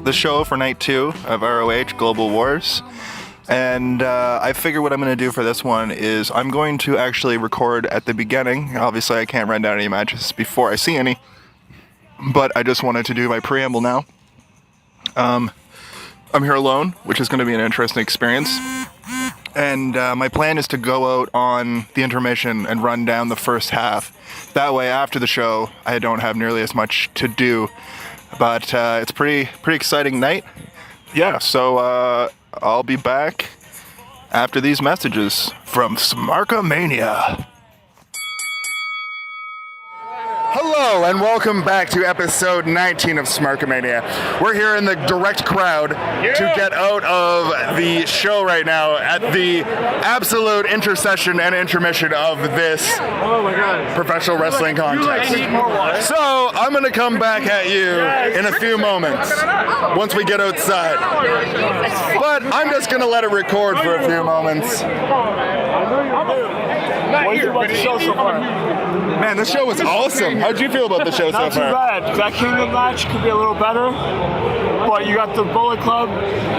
the show for night 2 of ROH Global Wars, and I figure what I'm going to do for this one is I'm going to actually record at the beginning. Obviously, I can't run down any matches before I see any, but I just wanted to do my preamble now. I'm here alone, which is going to be an interesting experience. And my plan is to go out on the intermission and run down the first half. That way, after the show, I don't have nearly as much to do. But it's pretty exciting night. Yeah, so I'll be back after these messages from Smarkamania. Hello, Hello and welcome back to episode 19 of Smarkamania. We're here in the direct crowd to get out of the show right now at the absolute intercession and intermission of this professional wrestling contest. So I'm going to come back at you in a few moments once we get outside. But I'm just going to let it record for a few moments. What do you think about the show so far? Man, the show was awesome. How'd you feel about the show so Not too far? bad. That Kingdom match could be a little better, but you got the Bullet Club.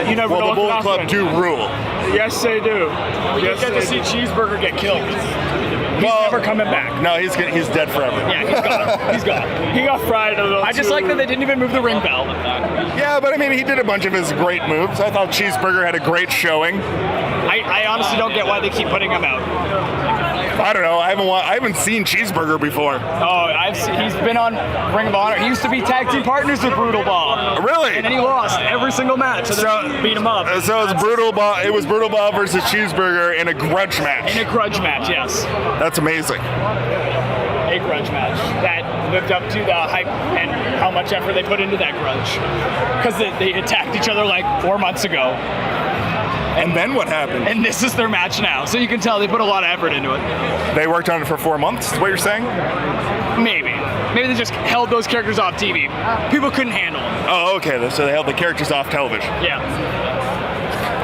You never know Well, the what Bullet Club do rule. Yes, they do. We Yes, get to see Cheeseburger get killed. He's never coming back. No, he's dead forever. Yeah, he's gone. He's gone. He got fried a little. I just like that they didn't even move the ring bell. Yeah, but I mean, he did a bunch of his great moves. I thought Cheeseburger had a great showing. I honestly don't get why they keep putting him out. I don't know. I haven't seen Cheeseburger before. He's been on Ring of Honor. He used to be tag team partners with Brutal Bob. Really? And then he lost every single match. So they beat him up. So it's Brutal Bob. It was Brutal Bob versus Cheeseburger in a grudge match. In a grudge match, yes. That's amazing. A grudge match that lived up to the hype and how much effort they put into that grudge. Because they attacked each other like 4 months ago. And then what happened? And this is their match now. So you can tell they put a lot of effort into it. They worked on it for 4 months, is what you're saying? Maybe. Maybe they just held those characters off TV. People couldn't handle them. Oh, okay. So they held the characters off television. Yeah.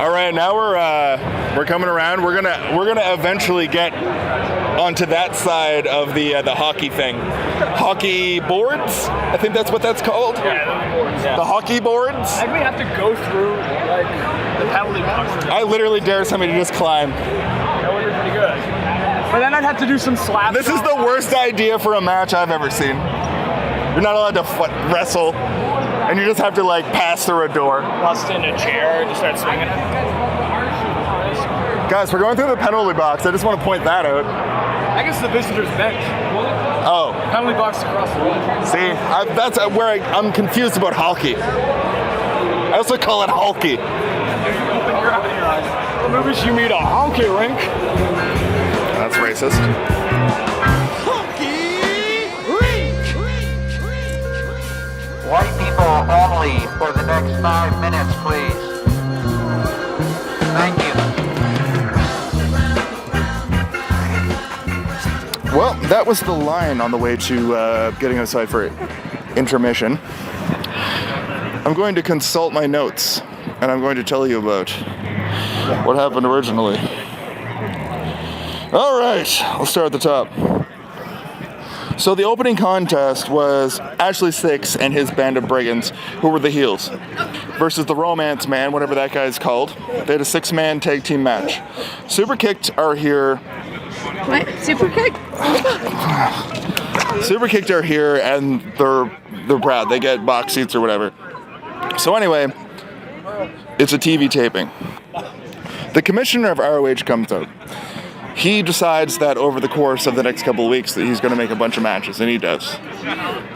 All right, now we're coming around. We're gonna eventually get onto that side of the hockey thing. Hockey boards? I think that's what that's called. Yeah, the boards, yeah. The hockey boards? I think we have to go through like the penalty box. I literally dare somebody to just climb. That would be pretty good. But then I'd have to do some slaps. This is the worst idea for a match I've ever seen. You're not allowed to wrestle, and you just have to like pass through a door. Bust in a chair and just start swinging. Guys, we're going through the penalty box. I just want to point that out. I guess the visitor's bench. Oh, Penalty box across the way. see, that's where I'm confused about hockey. I also call it hockey. Maybe you meet a hockey rink. That's racist. White people only for the next 5 minutes, please. Thank you. Well, that was the line on the way to getting outside for intermission. I'm going to consult my notes, and I'm going to tell you about what happened originally. All right, let's start at the top. So the opening contest was Ashley Six and his band of brigands, who were the heels, versus the Romance Man, whatever that guy's called. They had a 6-man tag team match. Super Kicked are here. What? Super kick? Super Kicked are here, and they're proud. They get box seats or whatever. So anyway, it's a TV taping. The commissioner of ROH comes out. He decides that over the course of the next couple of weeks that he's going to make a bunch of matches, and he does.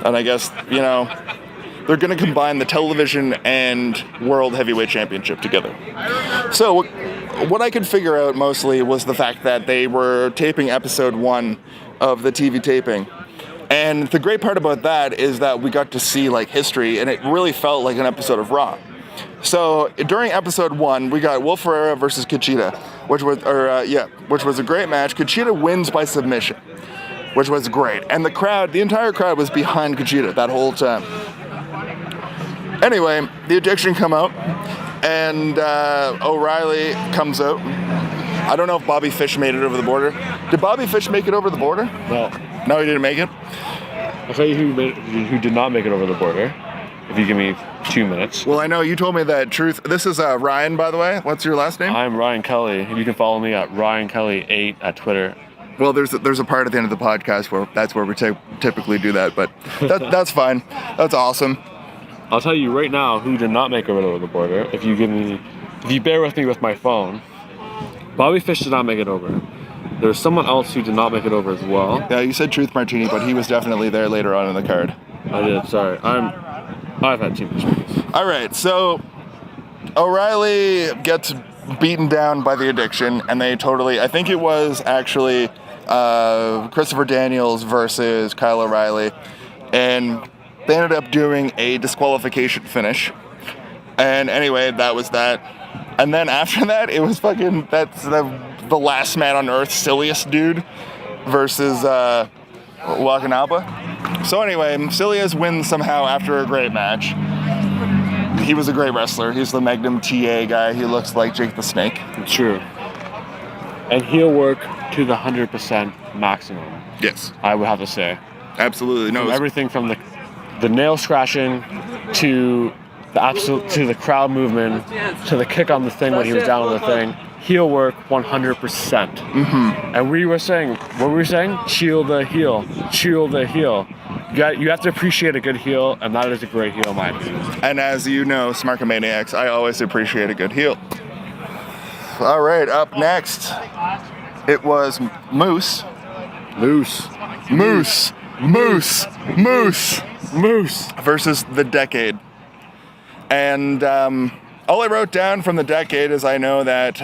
And I guess, they're going to combine the television and World Heavyweight Championship together. So what I could figure out mostly was the fact that they were taping episode 1 of the TV taping. And the great part about that is that we got to see like history, and it really felt like an episode of Raw. So during episode 1, we got Wolf Ferreira versus Kuchida, which was a great match. Kuchida wins by submission, which was great, and the entire crowd was behind Kuchida that whole time. Anyway, the Addiction come out, and O'Reilly comes out. I don't know if Bobby Fish made it over the border. Did Bobby Fish make it over the border? No, he didn't make it. I'll tell you who did not make it over the border. If you give me 2 minutes. Well, I know you told me that truth. This is Ryan, by the way. What's your last name? I'm Ryan Kelly. You can follow me at RyanKelly8 at Twitter. Well, there's a part at the end of the podcast where that's where we typically do that, but that's fine. That's awesome. I'll tell you right now who did not make it over the border. If you bear with me with my phone, Bobby Fish did not make it over. There's someone else who did not make it over as well. Yeah, you said Truth Martini, but he was definitely there later on in the card. I did. Sorry, I've had too much space. All right, so O'Reilly gets beaten down by the Addiction, and they I think it was actually Christopher Daniels versus Kyle O'Reilly, and they ended up doing a disqualification finish. And anyway, that was that. And then after that, it was that's the last man on earth, silliest dude, versus Wakanaba. So anyway, Silius wins somehow after a great match. He was a great wrestler. He's the Magnum TA guy. He looks like Jake the Snake. True. And he'll work to the 100% maximum. Yes. I would have to say. Absolutely. No. Everything from the nail scratching to the crowd movement to the kick on the thing when he was down on the thing. Heel work 100%. Mm-hmm. And we were saying, what were we saying? Chill the heel. Chill the heel. You have to appreciate a good heel, and that is a great heel, in my opinion. And as you know, Smarkamaniacs, I always appreciate a good heel. All right, up next, it was Moose versus The Decade. And all I wrote down from The Decade is I know that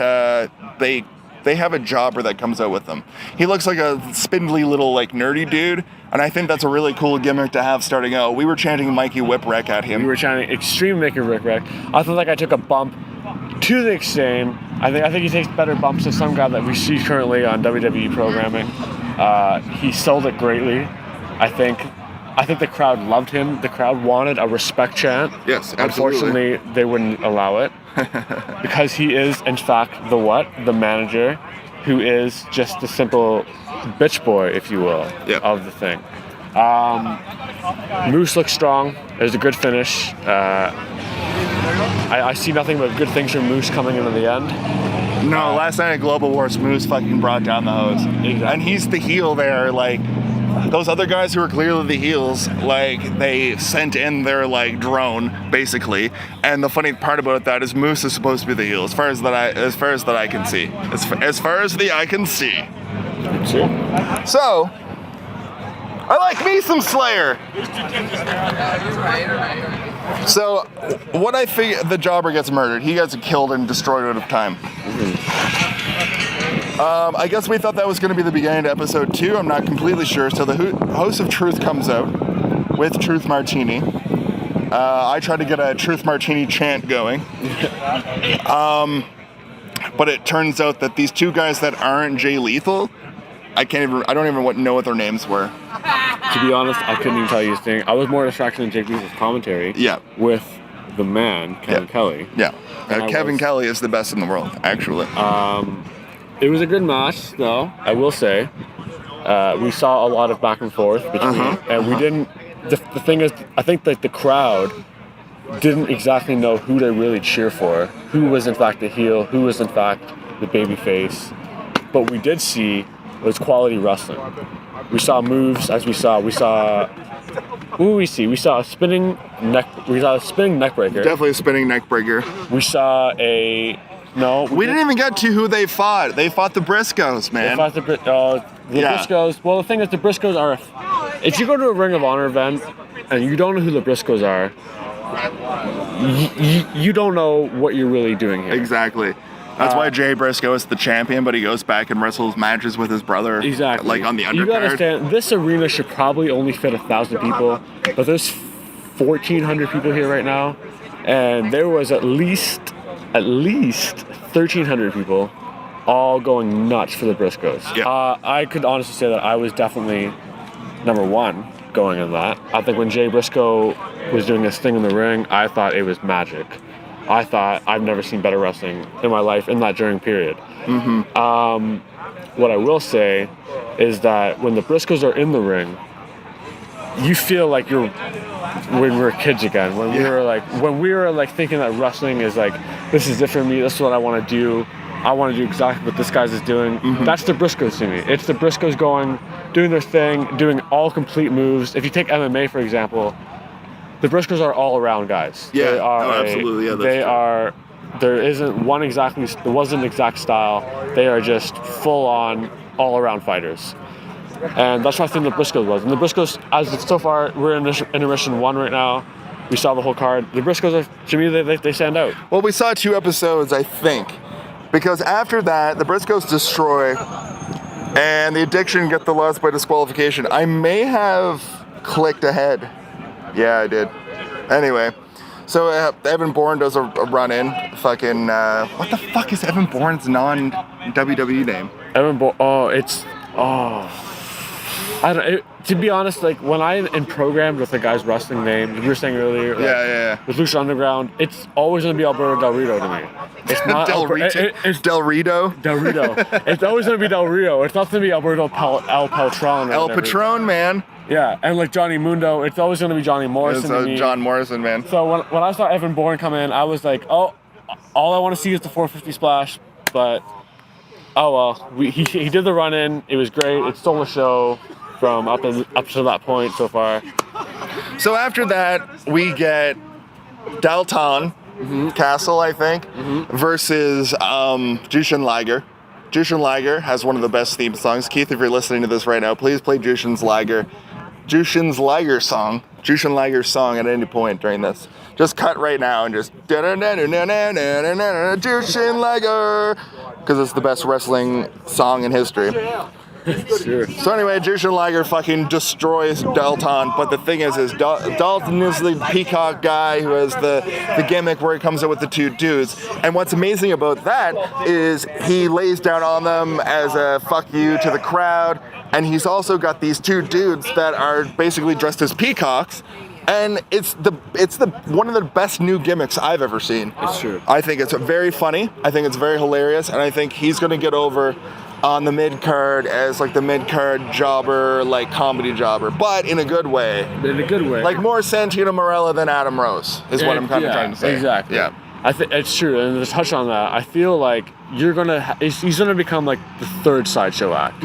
they have a jobber that comes out with them. He looks like a spindly little like nerdy dude, and I think that's a really cool gimmick to have starting out. We were chanting Mikey Whipwreck at him. We were chanting extreme Mikey Whipwreck. I feel like I took a bump to the extreme. I think he takes better bumps than some guy that we see currently on WWE programming. He sold it greatly. I think the crowd loved him. The crowd wanted a respect chant. Yes, absolutely. Unfortunately, they wouldn't allow it because he is, in fact, the manager, who is just the simple bitch boy, if you will, of the thing. Moose looks strong. It was a good finish. I see nothing but good things from Moose coming into the end. No, last night at Global Wars, Moose fucking brought down the hose. Exactly. And he's the heel there, like... Those other guys who are clearly the heels, like, they sent in their, like, drone, basically. And the funny part about that is Moose is supposed to be the heel, as far as that I can see. As far as the eye can see. So, I like me some Slayer. So, what I figure, the jobber gets murdered. He gets killed and destroyed out of time. I guess we thought that was going to be the beginning to episode 2. I'm not completely sure. So the host of Truth comes out with Truth Martini. I tried to get a Truth Martini chant going. But it turns out that these two guys that aren't Jay Lethal, I don't even know what their names were. To be honest, I couldn't even tell you a thing. I was more distracted in Jake Lethal's commentary. Yeah. With the man, Kevin Kelly. Yeah. Kevin Kelly is the best in the world, actually. It was a good match, though, I will say. We saw a lot of back and forth between, and we didn't. The thing is, I think that the crowd didn't exactly know who to really cheer for, who was in fact the heel, who was in fact the baby face. But we did see was quality wrestling. We saw moves, as we saw. What did we see? We saw a spinning neck. We saw a spinning neck breaker. Definitely a spinning neck breaker. We saw a. No, we didn't even get to who they fought. They fought the Briscoes, man. They fought the Briscoes. Well, the thing is, the Briscoes are. If you go to a Ring of Honor event and you don't know who the Briscoes are, you don't know what you're really doing here. Exactly. That's why Jay Briscoe is the champion, but he goes back and wrestles matches with his brother. Exactly. Like on the undercard. You gotta understand, this arena should probably only fit 1,000 people, but there's 1,400 people here right now, and there was at least 1,300 people all going nuts for the Briscoes. Yeah. I could honestly say that I was definitely number one going in that. I think when Jay Briscoe was doing this thing in the ring, I thought it was magic. I thought I've never seen better wrestling in my life in that during period. What I will say is that when the Briscoes are in the ring, you feel like you're when we were kids again. When we were like thinking that wrestling is like, this is it for me. This is what I want to do. I want to do exactly what this guy's is doing. That's the Briscoes to me. It's the Briscoes doing their thing, doing all complete moves. If you take MMA, for example, the Briscoes are all around guys. Yeah, they are absolutely. Yeah, they are. There wasn't an exact style. They are just full on, all around fighters. And that's what I think the Briscoes was. And the Briscoes, so far, we're in intermission 1 right now. We saw the whole card. The Briscoes, to me, they stand out. Well, we saw 2 episodes, I think. Because after that, the Briscoes destroy, and the Addiction get the loss by disqualification. I may have clicked ahead. Yeah, I did. Anyway, so Evan Bourne does a run in. Fucking, what the fuck is Evan Bourne's non-WWE name? Evan Bourne. I don't. To be honest, like when I'm in programs with the guy's wrestling name, you were saying earlier, like, with Lucha Underground, it's always gonna be Alberto Del Rio to me. It's not it's Del Rito. Del Rito. It's always gonna be Del Rio. It's not gonna be Alberto El Patron. El Patron, man. Yeah, and like Johnny Mundo, it's always gonna be Johnny Morrison. It's John Morrison, man. So when I saw Evan Bourne come in, I was like, oh, all I want to see is the 450 splash, but oh well. He did the run in. It was great. It stole the show from up to that point so far. So after that, we get Dalton Castle, I think, versus Jushin Liger. Jushin Liger has one of the best theme songs. Keith, if you're listening to this right now, please play Jushin Liger's song at any point during this. Just cut right now and just Jushin Liger, because it's the best wrestling song in history. Sure. So anyway, Jushin Liger fucking destroys Dalton, but the thing is Dalton is the peacock guy who has the gimmick where he comes in with the two dudes. And what's amazing about that is he lays down on them as a fuck you to the crowd, and he's also got these two dudes that are basically dressed as peacocks. And it's one of the best new gimmicks I've ever seen. It's true. I think it's very funny. I think it's very hilarious, and I think he's gonna get over on the mid card as like the mid card jobber, like comedy jobber, but in a good way. In a good way. Like more Santino Marella than Adam Rose is what I'm kind of trying to say. Exactly. Yeah. I think it's true, and to touch on that, I feel like he's gonna become like the third sideshow act.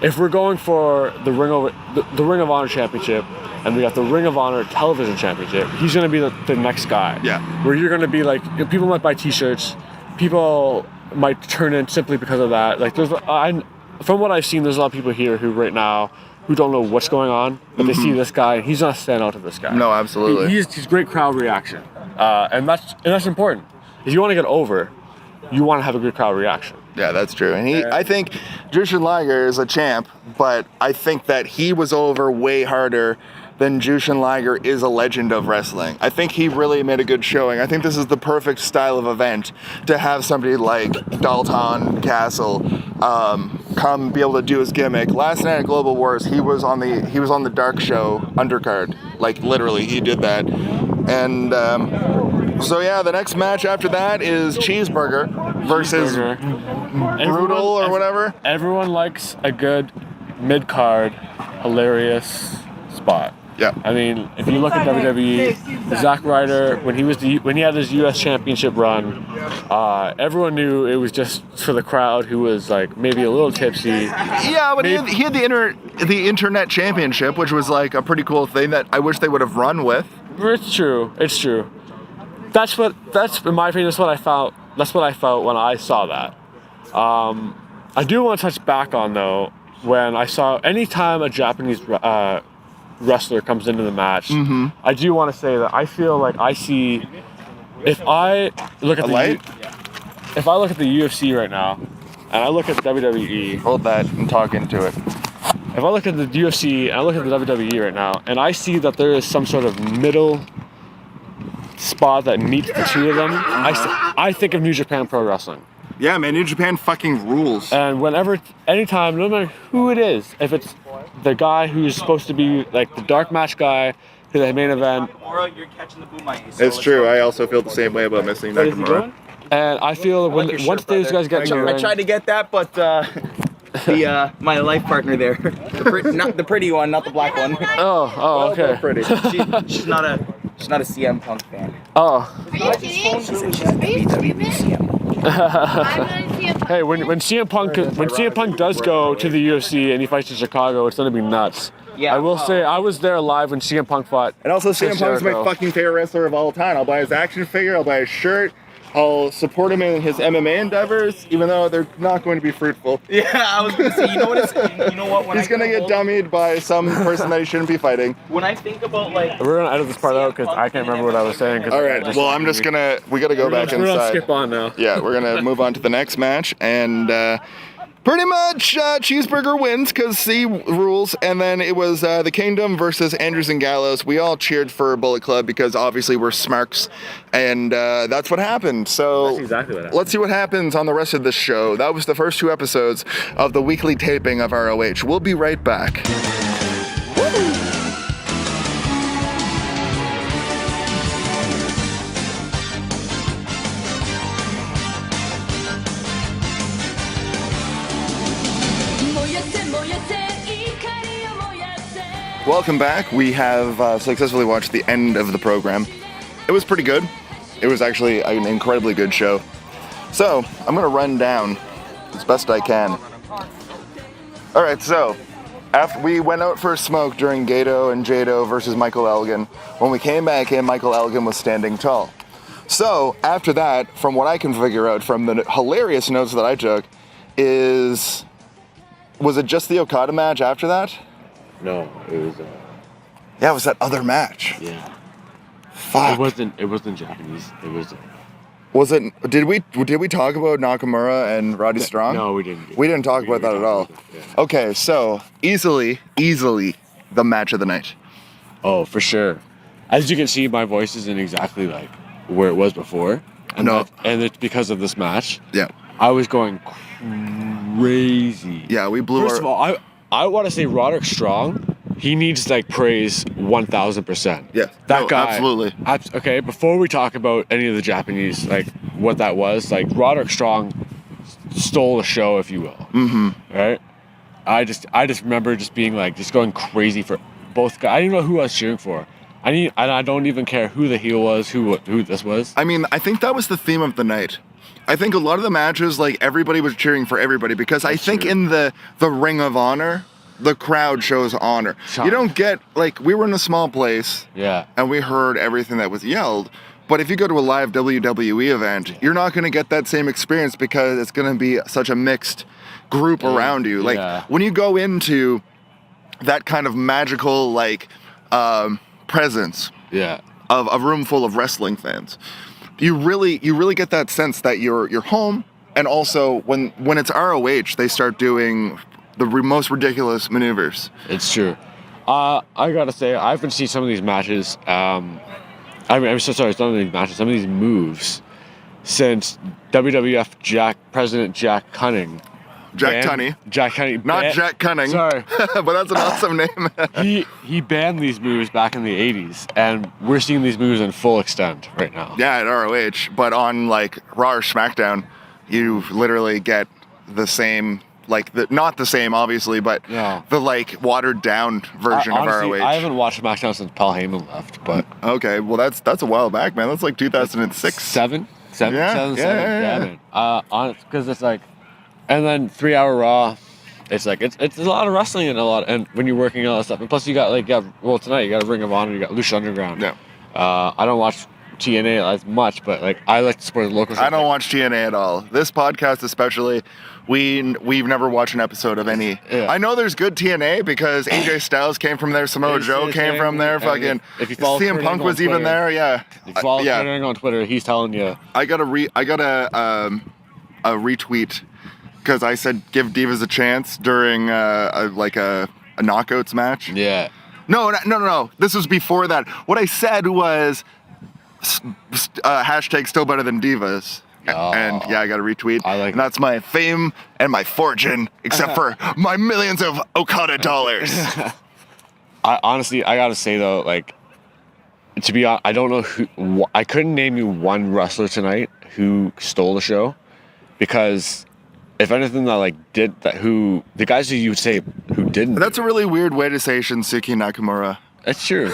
If we're going for the Ring of Honor Championship, and we got the Ring of Honor Television Championship, he's gonna be the next guy. Yeah. Where you're gonna be like, people might buy T-shirts, people might turn in simply because of that. Like from what I've seen, there's a lot of people here who right now who don't know what's going on, but they see this guy, and he's not stand out to this guy. No, absolutely. He's great crowd reaction, and that's important. If you want to get over, you want to have a good crowd reaction. Yeah, that's true. And I think Jushin Liger is a champ, but I think that he was over way harder than Jushin Liger is a legend of wrestling. I think he really made a good showing. I think this is the perfect style of event to have somebody like Dalton Castle come be able to do his gimmick. Last night at Global Wars, he was on the Dark Show undercard. Like literally, he did that. And so yeah, the next match after that is Cheeseburger versus Brutal or whatever. Everyone likes a good mid-card, hilarious spot. Yeah. I mean, if you look at WWE, Zack Ryder, when he had his U.S. Championship run, everyone knew it was just for the crowd who was like maybe a little tipsy. Yeah, but he had the Internet Championship, which was like a pretty cool thing that I wish they would have run with. It's true. That's in my opinion. That's what I felt when I saw that. I do want to touch back on though when I saw anytime a Japanese wrestler comes into the match, I do want to say that I feel like I see. If I look at the UFC right now, and I look at WWE, Hold that and talk into it. if I look at the UFC and I look at the WWE right now, and I see that there is some sort of middle spot that meets the two of them, I think of New Japan Pro Wrestling. Yeah, man, New Japan fucking rules. And anytime, no matter who it is, if it's the guy who's supposed to be like the dark match guy to the main event. It's true. I also feel the same way about missing Nakamura. And I feel once those guys get to I tried to get that, but my life partner there, not the pretty one, not the black one. Oh, okay. Pretty. She's not a CM Punk fan. Oh. Are you kidding? Hey, when CM Punk does go to the UFC and he fights in Chicago, it's gonna be nuts. Yeah. I will say I was there live when CM Punk fought. And also, CM Punk's my Jericho. fucking favorite wrestler of all time. I'll buy his action figure. I'll buy his shirt. I'll support him in his MMA endeavors, even though they're not going to be fruitful. Yeah, I was gonna say, you know what? He's gonna get dummied by some person that he shouldn't be fighting. When I think about like, We're gonna edit this part out because I can't remember what I was saying. All right. Well, I'm just gonna. We gotta go back We're gonna inside. skip on now. Yeah, we're gonna move on to the next match, and Pretty much Cheeseburger wins because C rules, and then it was the Kingdom versus Andrews and Gallows. We all cheered for Bullet Club because obviously we're smarks, and that's what happened. So That's exactly what happened. Let's see what happens on the rest of the show. That was the first 2 episodes of the weekly taping of ROH. We'll be right back. Welcome back. We have successfully watched the end of the program. It was pretty good. It was actually an incredibly good show. So, I'm going to run down as best I can. Alright, so, after we went out for a smoke during Gato and Jado versus Michael Elgin. When we came back in, Michael Elgin was standing tall. So, after that, from what I can figure out from the hilarious notes that I took, was it just the Okada match after that? No, it was. Yeah, it was that other match. Yeah. Fuck. It wasn't Japanese. It was. Was it? Did we talk about Nakamura and Roddy Strong? No, we didn't. We didn't talk about that at all. Yeah. Okay, so easily the match of the night. Oh, for sure. As you can see, my voice isn't exactly like where it was before, and No. and it's because of this match. Yeah. I was going crazy. Yeah, we blew First of all, I want to say Roderick Strong. He needs like praise 1,000%. Yeah, that no, guy. absolutely. Okay, before we talk about any of the Japanese, like what that was, like Roderick Strong stole the show, if you will. Mm-hmm. Right? I just remember just being like, just going crazy for both guys. I didn't know who I was cheering for. I don't even care who the heel was, who this was. I mean, I think that was the theme of the night. I think a lot of the matches, like, everybody was cheering for everybody because I think true. in the Ring of Honor, the crowd shows honor. Sure. You don't get, like, we were in a small place Yeah. and we heard everything that was yelled, but if you go to a live WWE event, you're not going to get that same experience because it's going to be such a mixed group around you. Like, Yeah. when you go into that kind of magical, like, presence Yeah. of a room full of wrestling fans, you really get that sense that you're home. And also when it's ROH, they start doing the most ridiculous maneuvers. It's true. I gotta say, I haven't seen some of these matches. I'm so sorry, some of these matches, some of these moves since WWF President Jack Cunning. Jack Tunney. Jack Cunning. Not Jack Cunning. Sorry. But that's an awesome name. He banned these moves back in the 80s, and we're seeing these moves in full extent right now. Yeah, at ROH. But on, like, Raw or SmackDown, you literally get the same, like, not the same, obviously, but No. the, like, watered-down version Honestly, of ROH. I haven't watched SmackDown since Paul Heyman left, but... Okay, well, that's a while back, man. That's like 2006. Seven, Yeah, man. Because it's like... And then 3 Hour Raw, it's like it's a lot of wrestling and when you're working all that stuff. And plus you got tonight you got a Ring of Honor, you got Lucha Underground. Yeah. I don't watch TNA as much, but like I like to support the local. I don't watch TNA at all. This podcast especially, we've never watched an episode of any. Yeah. I know there's good TNA because AJ Styles came from there, Samoa Joe came from there, fucking if you follow CM Kurt Punk Angle was on even Twitter- there, yeah. If you follow yeah. Kurt Angle on Twitter, he's telling you. I got a retweet because I said give Divas a chance during a knockouts match. Yeah. No. This was before that. What I said was hashtag still better than Divas. Oh. And yeah, I got a retweet. I like and that's my fame and my fortune, except for my millions of Okada dollars. I gotta say though, like, to be honest, I don't know who. I couldn't name you one wrestler tonight who stole the show, because if anything that like did that, the guys who you would say who didn't. That's a really weird way to say Shinsuke Nakamura. That's true.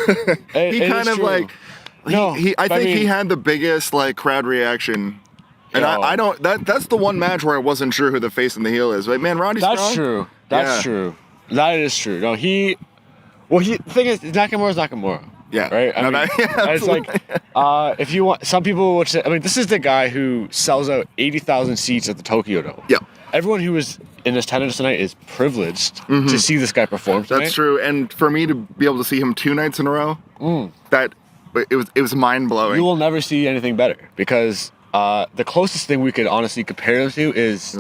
He kind of like. No, I think mean, he had the biggest like crowd reaction. And Yo. I don't. That's the one match where I wasn't sure who the face and the heel is. Like, man, Roddy That's Strong. true. That's Yeah. true. That is true. No, the thing is, Nakamura's Nakamura. Yeah. Right. No, It's like, if you want, some people would say. I mean, this is the guy who sells out 80,000 seats at the Tokyo Dome. Yeah. Everyone who was in attendance tonight is privileged to see this guy perform tonight. That's true. And for me to be able to see him 2 nights in a row, that it was mind blowing. You will never see anything better, because The closest thing we could honestly compare him to is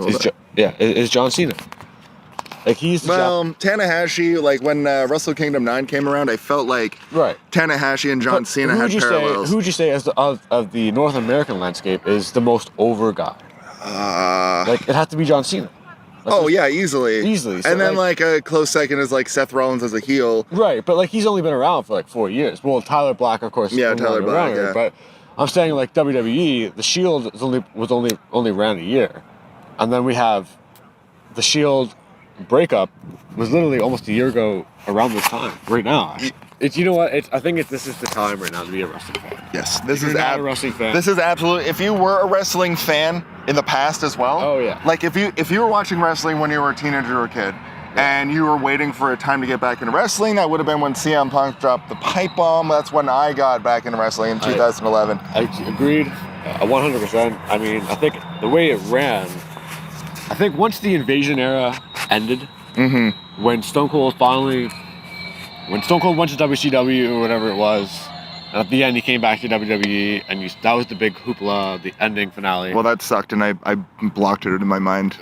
John Cena. Like he's Tanahashi, like when Wrestle Kingdom 9 came around, I felt like Tanahashi and John Cena had parallels. Who would you say of the North American landscape is the most over guy? Like it has to be John Cena. Like, easily. So and then like a close second is like Seth Rollins as a heel. Right, but like he's only been around for like 4 years. Well, Tyler Black, of course. Yeah, Tyler Black. Yeah. But I'm saying like WWE, the Shield was only around a year, and then we have the Shield breakup was literally almost a year ago around this time. Right now, it's you know what? I think this is the time right now to be a wrestling fan. Yes, this is not a wrestling fan. This is absolutely. If you were a wrestling fan in the past as well. Oh yeah. Like if you were watching wrestling when you were a teenager or a kid, and you were waiting for a time to get back into wrestling, that would have been when CM Punk dropped the pipe bomb. That's when I got back into wrestling in 2011. I agreed, 100%. I mean, I think the way it ran. I think once the Invasion era ended, when Stone Cold went to WCW or whatever it was, and at the end he came back to WWE, and that was the big hoopla, the ending finale. Well, that sucked, and I blocked it in my mind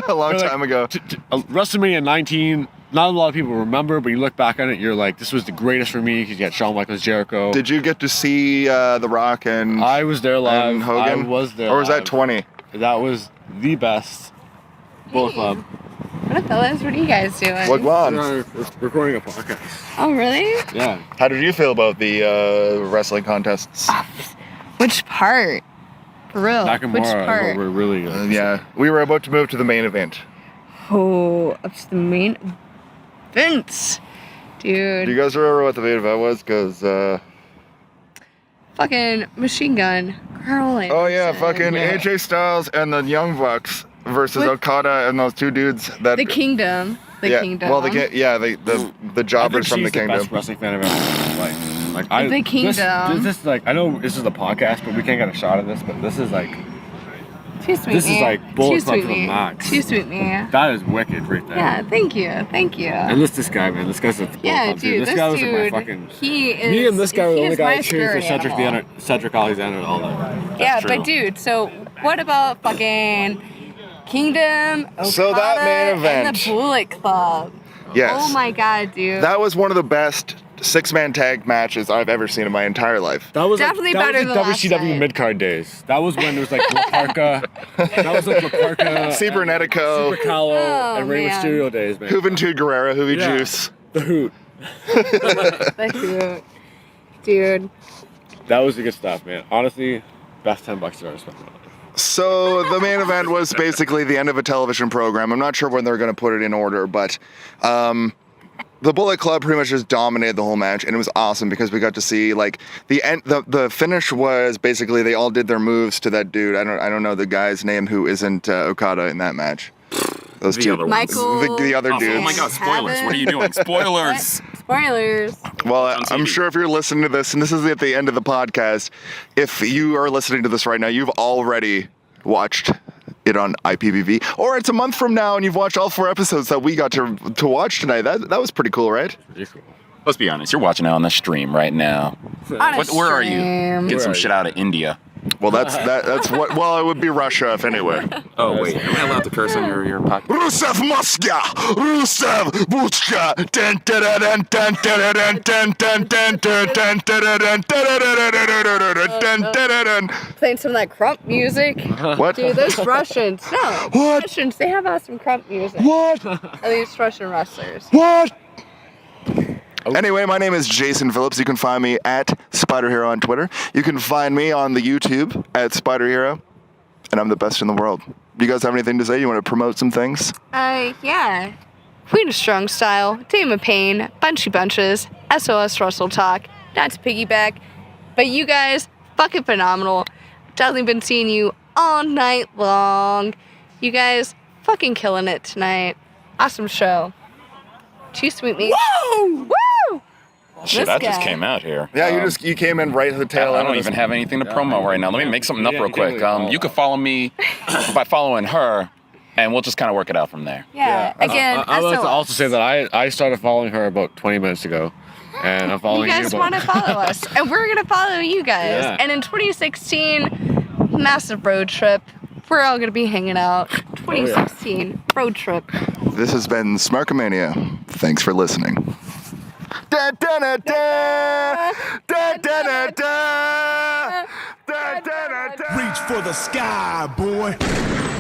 a long time ago. WrestleMania 19, not a lot of people remember, but you look back on it, you're like, this was the greatest for me because you got Shawn Michaels, Jericho. Did you get to see The Rock and I was there live. and Hogan? I was there Or was live. that 20? That was the best Bullet Club. What up, fellas? What are you guys doing? We're recording a podcast. Oh, really? Yeah. How did you feel about the wrestling contests? Which part? For real? Nakamura Which is part? what we're really good. Yeah, we were about to move to the main event. Oh, up to the main event. Dude. Do you guys remember what the main event was? Because, fucking Machine Gun. Carl Anderson. oh yeah, fucking AJ Styles and the Young Bucks versus Okada and those two dudes that... The Kingdom. The Kingdom. Well, the jobbers from the Kingdom. The best wrestling fan I've ever met. The Kingdom. This like, I know this is a podcast, but we can't get a shot of this, but this is like... Too sweet, This me. is like Bullet Club to the max. Too sweet, me. That is wicked right there. Yeah, thank you. And this guy, man. This guy's a Bullet Club, dude. This guy was dude, my fucking... he is... Me and this guy were the only guys my cheering for spirit Cedric Alexander all night. Yeah, but dude, so what about fucking Kingdom, Okada, So that main event. and the Bullet Club? Yes. Oh my god, dude. That was one of the best six-man tag matches I've ever seen in my entire life. That was Definitely that better was than the last WCW night. mid-card days. That was when there was like Laparca. That was like Laparca. Cibernetico. Super Callow and Rey man. Mysterio days, man. Juventud Guerrera, Hoovy Yeah. Juice. The Hoot. The Hoot. Dude. That was the good stuff, man. Honestly, best $10 I've ever spent. So the main event was basically the end of a television program. I'm not sure when they're going to put it in order, but the Bullet Club pretty much just dominated the whole match, and it was awesome because we got to see like the end. The finish was basically they all did their moves to that dude. I don't know the guy's name who isn't Okada in that match. Those two, other ones. Michael. the other dudes. Oh my god, spoilers. What are you doing? Spoilers. Spoilers. Well, I'm sure if you're listening to this, and this is at the end of the podcast, if you are listening to this right now, you've already watched it on IPVV, or it's a month from now and you've watched all 4 episodes that we got to watch tonight. That was pretty cool, right? Pretty cool. Let's be honest. You're watching it on the stream right now. Where are you? stream. Get some Where are shit out of India. Well, that's what. Well, it would be Russia if anyway. Oh wait, am I allowed to curse on your podcast? Rusev Muska, Rusev Buchka, Playing some of that crump music. What? Dude, those Russians. No. What? Russians, they have awesome crump music. What? At least Russian wrestlers. What? Anyway, my name is Jason Phillips. You can find me at Spider Hero on Twitter. You can find me on the YouTube at Spider Hero, and I'm the best in the world. You guys have anything to say? You want to promote some things? Yeah. Queen of Strong Style, Dame of Pain, Bunchy Bunches, SOS Russell Talk, not to piggyback, but you guys, fucking phenomenal. Definitely been seeing you all night long. You guys, fucking killing it tonight. Awesome show. Too sweet me. Whoa! Woo! Shit, This I just guy. came out here. Yeah, you came in right at the tail I end. don't of even this. have anything to promo right now. Let me make something up Yeah, real you quick. can't really follow. You can follow me by following her, and we'll just kind of work it out from there. Yeah, again, I would SOS. also say that I started following her about 20 minutes ago, and I'm following You guys about... want to follow us, and we're going to follow you guys. Yeah. And in 2016, massive road trip. We're all gonna be hanging out. 2016 road trip. This has been Smarkamania. Thanks for listening. Da, da, da, da, da, da, da, da, da, da, da. Reach for the sky, boy.